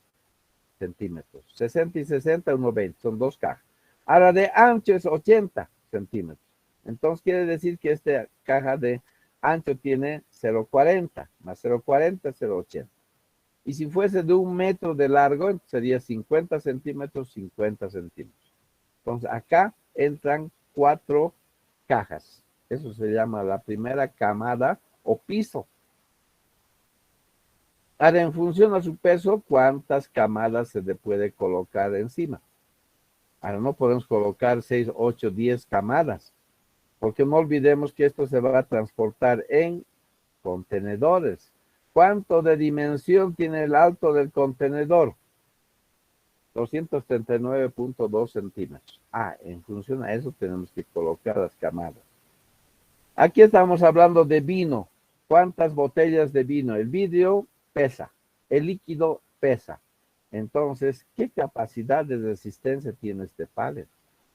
centímetros. 60 y 60, 1,20, son dos cajas. Ahora de ancho es 80 centímetros. Entonces quiere decir que esta caja de ancho tiene 0,40, más 0,40, 0,80. Y si fuese de 1 metro de largo, sería 50 centímetros, 50 centímetros. Entonces acá entran 4 cajas. Eso se llama la primera camada o piso. Ahora, en función a su peso, ¿cuántas camadas se le puede colocar encima? Ahora, no podemos colocar 6, 8, 10 camadas, porque no olvidemos que esto se va a transportar en contenedores. ¿Cuánto de dimensión tiene el alto del contenedor? 239.2 centímetros. En función a eso tenemos que colocar las camadas. Aquí estamos hablando de vino. ¿Cuántas botellas de vino? El vidrio pesa, el líquido pesa. Entonces, ¿qué capacidad de resistencia tiene este pallet?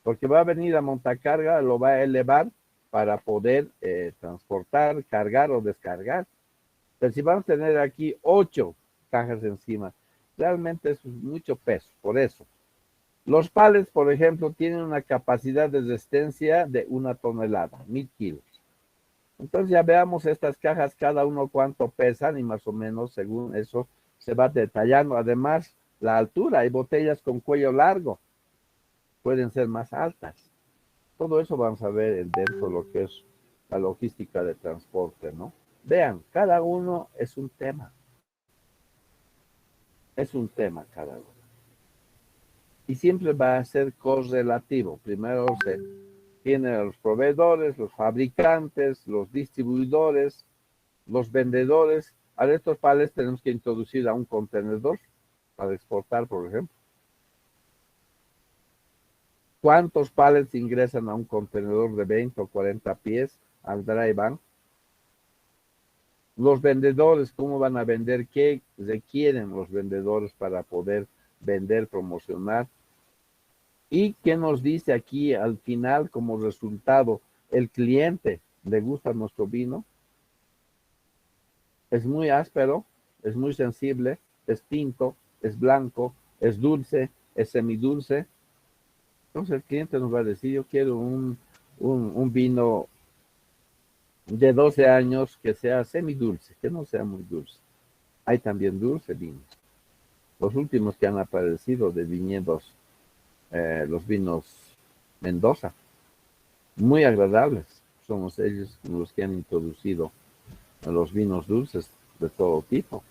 Porque va a venir a montacarga, lo va a elevar para poder transportar, cargar o descargar. Pero si vamos a tener aquí 8 cajas encima, realmente es mucho peso, por eso. Los pallets, por ejemplo, tienen una capacidad de resistencia de 1 tonelada, 1000 kilos. Entonces ya veamos estas cajas, cada uno cuánto pesan y más o menos según eso se va detallando. Además, la altura, hay botellas con cuello largo, pueden ser más altas. Todo eso vamos a ver dentro de lo que es la logística de transporte, ¿no? Vean, cada uno es un tema. Es un tema cada uno. Y siempre va a ser correlativo. Primero se tienen a los proveedores, los fabricantes, los distribuidores, los vendedores, Ahora estos palets tenemos que introducir a un contenedor para exportar, por ejemplo. ¿Cuántos palets ingresan a un contenedor de 20 o 40 pies al dry van? Los vendedores, ¿cómo van a vender? ¿Qué requieren los vendedores para poder vender, promocionar? ¿Y qué nos dice aquí al final como resultado? El cliente, ¿le gusta nuestro vino? Es muy áspero, es muy sensible, es tinto, es blanco, es dulce, es semidulce. Entonces el cliente nos va a decir, yo quiero un vino de 12 años que sea semidulce, que no sea muy dulce. Hay también dulce vino. Los últimos que han aparecido de viñedos, los vinos Mendoza, muy agradables. Somos ellos los que han introducido los vinos dulces de todo tipo.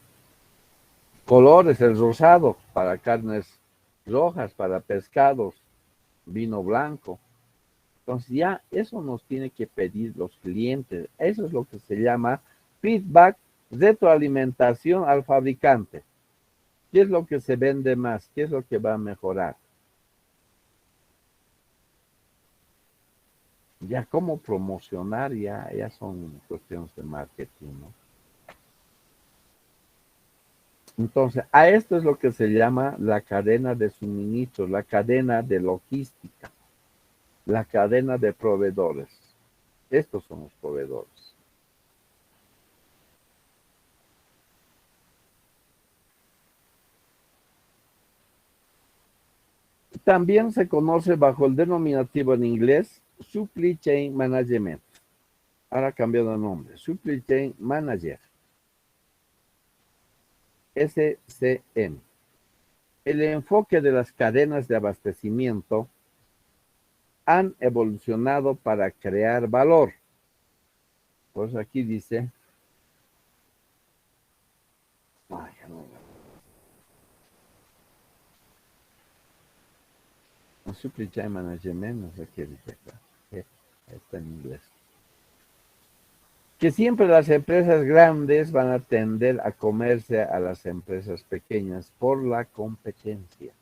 Colores, el rosado para carnes rojas, para pescados, vino blanco. Entonces ya eso nos tiene que pedir los clientes. Eso es lo que se llama feedback, retroalimentación al fabricante. ¿Qué es lo que se vende más? ¿Qué es lo que va a mejorar? Ya cómo promocionar ya son cuestiones de marketing, ¿no? Entonces, a esto es lo que se llama la cadena de suministro, la cadena de logística, la cadena de proveedores. Estos son los proveedores. También se conoce bajo el denominativo en inglés Supply Chain Management. Ahora ha cambiado de nombre. Supply Chain Manager. SCM. El enfoque de las cadenas de abastecimiento han evolucionado para crear valor. Pues aquí dice... Ay, no. Supply Chain Management, no sé qué dice acá. Está en inglés. Que siempre las empresas grandes van a tender a comerse a las empresas pequeñas por la competencia.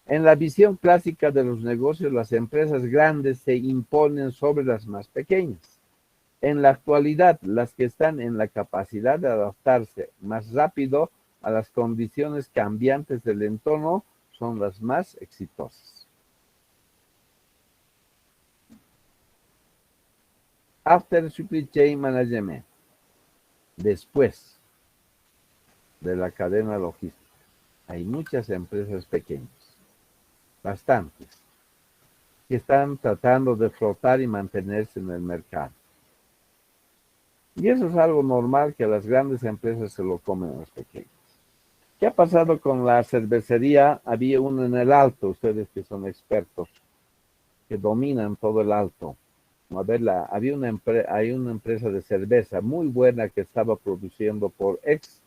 En la visión clásica de los negocios, las empresas grandes se imponen sobre las más pequeñas. En la actualidad, las que están en la capacidad de adaptarse más rápido a las condiciones cambiantes del entorno son las más exitosas. After Supply Chain Management, después de la cadena logística, hay muchas empresas pequeñas, bastantes, que están tratando de flotar y mantenerse en el mercado. Y eso es algo normal, que las grandes empresas se lo comen a las pequeñas. ¿Qué ha pasado con la cervecería? Había uno en el Alto, ustedes que son expertos, que dominan todo el Alto. A ver, hay una empresa de cerveza muy buena que estaba produciendo por ex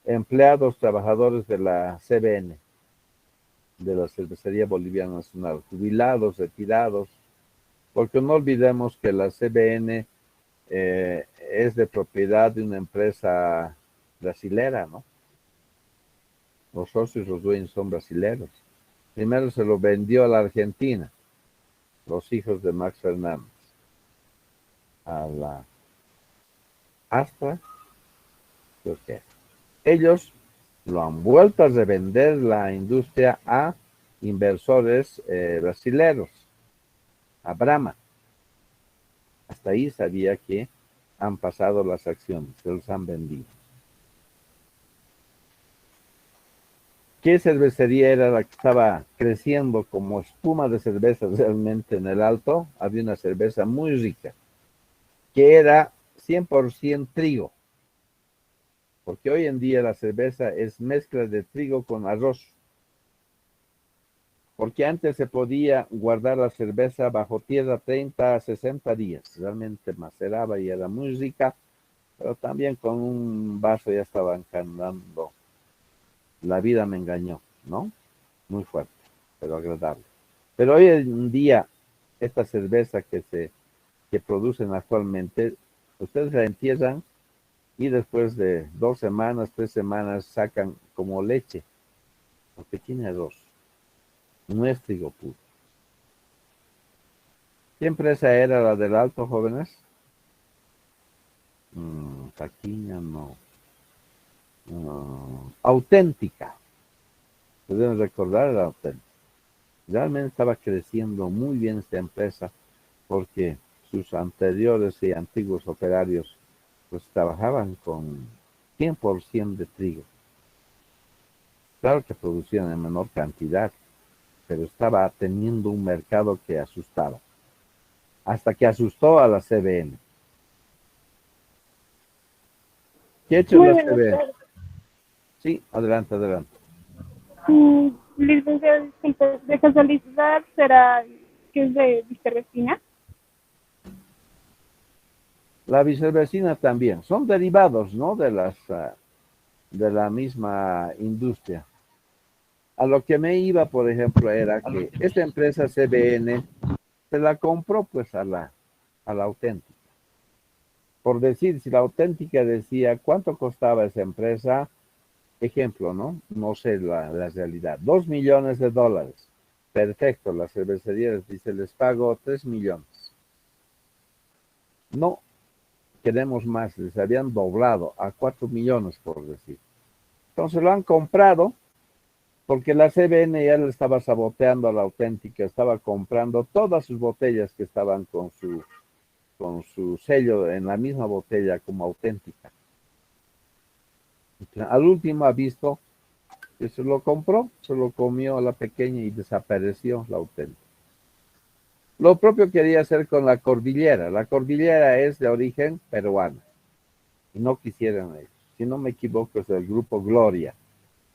empleados, trabajadores de la CBN, de la Cervecería Boliviana Nacional, jubilados, retirados, porque no olvidemos que la CBN es de propiedad de una empresa brasilera, ¿no? Los socios, los dueños son brasileros. Primero se lo vendió a la Argentina, los hijos de Max Fernández, a la Astra, creo que ellos lo han vuelto a revender la industria a inversores brasileros, a Brahma. Hasta ahí sabía que han pasado las acciones, se los han vendido. ¿Qué cervecería era la que estaba creciendo como espuma de cerveza realmente en el Alto? Había una cerveza muy rica, que era 100% trigo, porque hoy en día la cerveza es mezcla de trigo con arroz, porque antes se podía guardar la cerveza bajo tierra 30 a 60 días, realmente maceraba y era muy rica, pero también con un vaso ya estaban cantando. La vida me engañó, ¿no? Muy fuerte, pero agradable. Pero hoy en día, esta cerveza que producen actualmente, ustedes la entierran y después de 2 semanas, 3 semanas sacan como leche, porque tiene arroz, no es trigo puro. ¿Qué empresa era la del Alto, jóvenes? Taquiña, no. Auténtica. Se deben recordar la Auténtica. Realmente estaba creciendo muy bien esta empresa porque sus anteriores y antiguos operarios pues trabajaban con 100% de trigo. Claro que producían en menor cantidad, pero estaba teniendo un mercado que asustaba. Hasta que asustó a la CBN. ¿Qué ha hecho Muy la buenas CBN? tardes. Sí, adelante, adelante. Licenciado, disculpe, de casualidad, ¿será que es de vicervecina? La vicervecina también. Son derivados, ¿no? De la misma industria. A lo que me iba, por ejemplo, era que esta empresa CBN se la compró pues a la auténtica. Por decir, si la auténtica decía cuánto costaba esa empresa, ejemplo, ¿no? No sé la realidad. $2 millones. Perfecto, la cervecería les dice, les pago 3 millones. No, queremos más, les habían doblado a 4 millones, por decir. Entonces lo han comprado porque la CBN ya le estaba saboteando a la auténtica, estaba comprando todas sus botellas que estaban con su sello en la misma botella como auténtica. Al último ha visto que se lo compró, se lo comió a la pequeña y desapareció la auténtica. Lo propio quería hacer con la Cordillera. La Cordillera es de origen peruano y no quisieron ellos. Si no me equivoco es del grupo Gloria,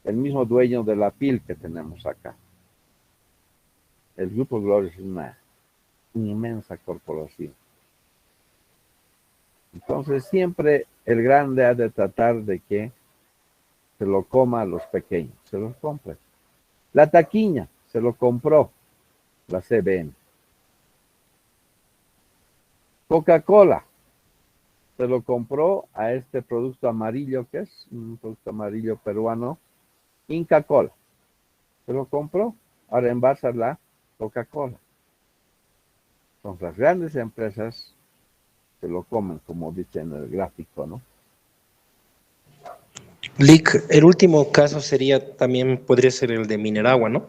el mismo dueño de la PIL que tenemos acá. El grupo Gloria es una inmensa corporación. Entonces siempre el grande ha de tratar de que se lo coma a los pequeños, se los compre. La taquiña se lo compró la CBN. Coca-Cola se lo compró a este producto amarillo, que es un producto amarillo peruano, Inca Cola. Se lo compró, ahora envasa la Coca-Cola. Entonces las grandes empresas se lo comen, como dice en el gráfico, ¿no? Lick, el último caso sería también, podría ser el de Mineragua, ¿no?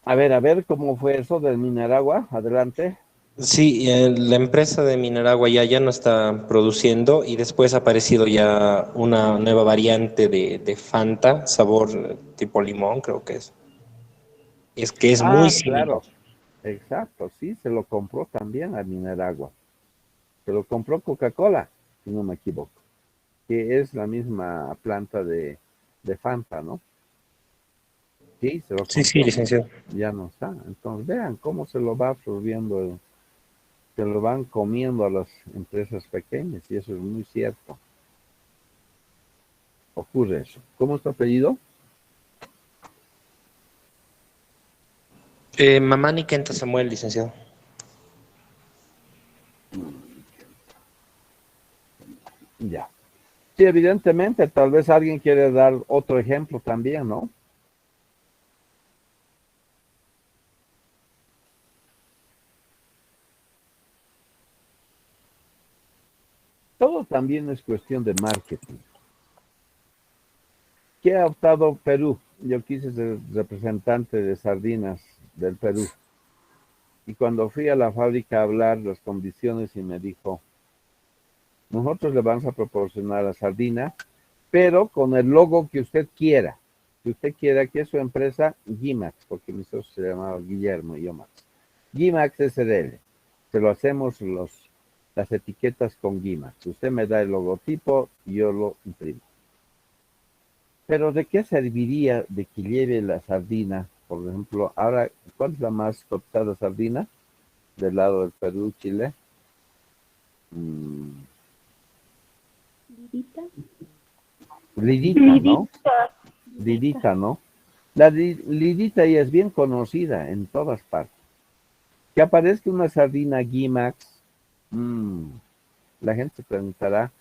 A ver, ¿cómo fue eso del Mineragua? Adelante. Sí, la empresa de Mineragua ya no está produciendo y después ha aparecido ya una nueva variante de Fanta, sabor tipo limón, creo que es. Es que es muy Ah, similar. claro, exacto, sí, se lo compró también a Mineragua. Se lo compró Coca-Cola, si no me equivoco, que es la misma planta de Fanta, ¿no? Sí, se lo Sí, sí, compró, licenciado. ya no está. Entonces, vean cómo se lo va absorbiendo, se lo van comiendo a las empresas pequeñas, y eso es muy cierto. Ocurre eso. ¿Cómo es tu apellido? Mamani Kenta Samuel, licenciado. Ya. Sí, evidentemente, tal vez alguien quiere dar otro ejemplo también, ¿no? Todo también es cuestión de marketing. ¿Qué ha optado Perú? Yo quise ser representante de sardinas del Perú. Y cuando fui a la fábrica a hablar las condiciones y me dijo, nosotros le vamos a proporcionar la sardina, pero con el logo que usted quiera. Si usted quiera que es su empresa, Gimax, porque mi socio se llamaba Guillermo y yo Max. Gimax SDL. Se lo hacemos las etiquetas con Gimax. Usted me da el logotipo y yo lo imprimo. Pero ¿de qué serviría de que lleve la sardina? Por ejemplo, ahora, ¿cuál es la más cotizada sardina? Del lado del Perú, Chile. Lidita. Lidita, ¿no? Lidita. Lidita, ¿no? La lidita ya es bien conocida en todas partes. Que aparezca una sardina Gimax, la gente se preguntará,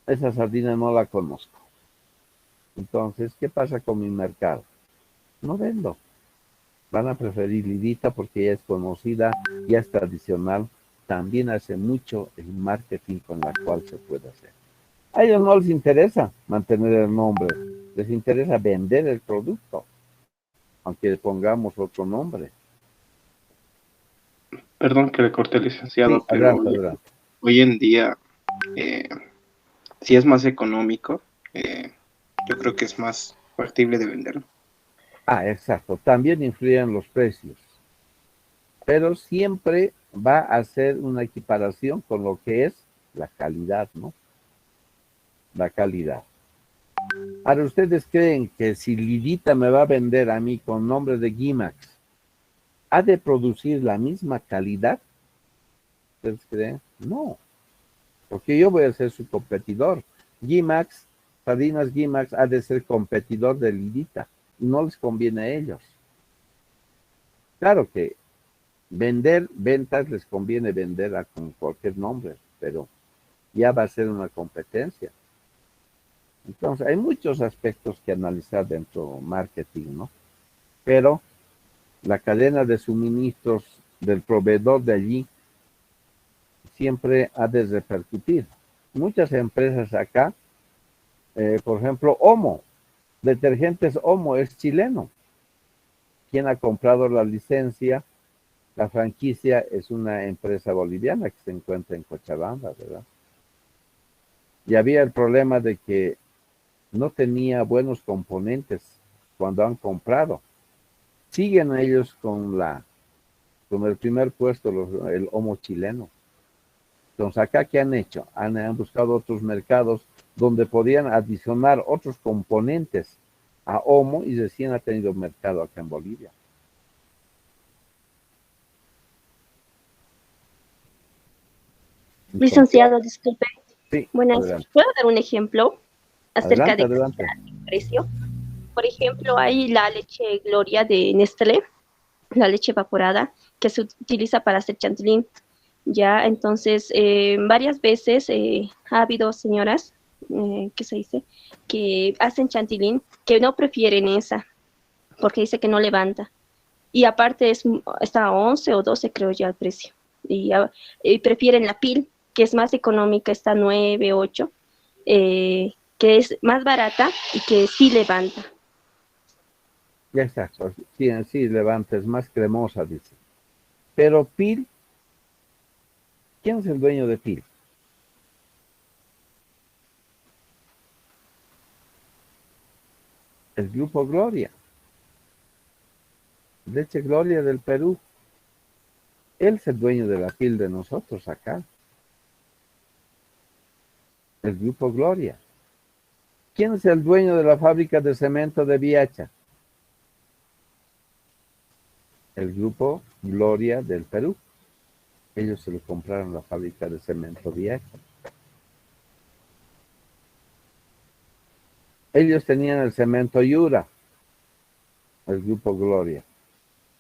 esa sardina no la conozco. Entonces, ¿qué pasa con mi mercado? No vendo. Van a preferir Lidita porque ya es conocida, ya es tradicional. También hace mucho el marketing con la cual se puede hacer. A ellos no les interesa mantener el nombre, les interesa vender el producto, aunque le pongamos otro nombre. Perdón que le corté, licenciado, Sí, pero adelante. hoy en día, si es más económico, yo creo que es más factible de venderlo. Ah, exacto. También influyen los precios, pero siempre va a ser una equiparación con lo que es la calidad, ¿no? La calidad. Ahora, ¿ustedes creen que si Lidita me va a vender a mí con nombre de Gimax, ha de producir la misma calidad? ¿Ustedes creen? No, porque yo voy a ser su competidor. Gimax, Sardinas Gimax ha de ser competidor de Lidita y no les conviene a ellos. Claro que ventas les conviene vender con cualquier nombre, pero ya va a ser una competencia. Entonces, hay muchos aspectos que analizar dentro del marketing, ¿no? Pero la cadena de suministros del proveedor de allí siempre ha de repercutir. Muchas empresas acá, por ejemplo, Omo, detergentes Omo es chileno. ¿Quién ha comprado la licencia? La franquicia es una empresa boliviana que se encuentra en Cochabamba, ¿verdad? Y había el problema de que no tenía buenos componentes cuando han comprado. Siguen ellos con el primer puesto, el Omo chileno. Entonces, acá, ¿qué han hecho? Han buscado otros mercados donde podían adicionar otros componentes a Omo y recién ha tenido mercado acá en Bolivia. Entonces, Licenciado, disculpe. sí, Buenas, adelante. ¿puedo dar un ejemplo acerca Adelante, de adelante. precio? Por ejemplo, hay la leche Gloria de Nestlé, la leche evaporada, que se utiliza para hacer chantilly. Ya, entonces, varias veces ha habido señoras, ¿qué se dice? Que hacen chantilly, que no prefieren esa, porque dice que no levanta. Y aparte está a 11 o 12 creo ya el precio. Y prefieren la PIL, que es más económica, está a 9, 8, que es más barata y que sí levanta. Ya está. Sí, sí, levanta, es más cremosa, dice. Pero PIL, ¿quién es el dueño de PIL? El Grupo Gloria. Leche Gloria del Perú. Él es el dueño de la PIL de nosotros acá. El Grupo Gloria. ¿Quién es el dueño de la fábrica de cemento de Viacha? El Grupo Gloria del Perú. Ellos se lo compraron la fábrica de cemento Viacha. Ellos tenían el cemento Yura, el Grupo Gloria.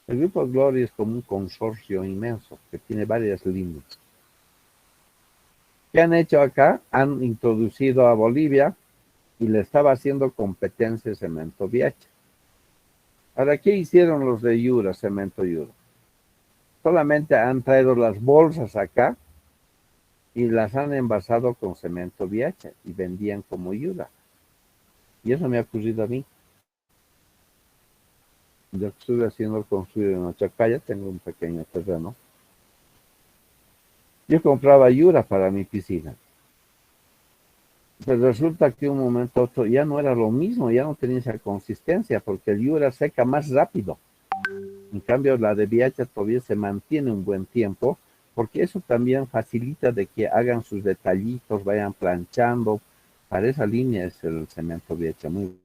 El Grupo Gloria es como un consorcio inmenso que tiene varias líneas. ¿Qué han hecho acá? Han introducido a Bolivia y le estaba haciendo competencia Cemento Viacha. Ahora, ¿qué hicieron los de Yura, Cemento Yura? Solamente han traído las bolsas acá y las han envasado con Cemento Viacha y vendían como Yura. Y eso me ha ocurrido a mí. Yo estuve haciendo construir en Ochacaya, tengo un pequeño terreno. Yo compraba Yura para mi piscina. Pero resulta que un momento a otro ya no era lo mismo, ya no tenía esa consistencia, porque el Yura seca más rápido. En cambio, la de Viacha todavía se mantiene un buen tiempo, porque eso también facilita de que hagan sus detallitos, vayan planchando. Para esa línea es el cemento Viacha muy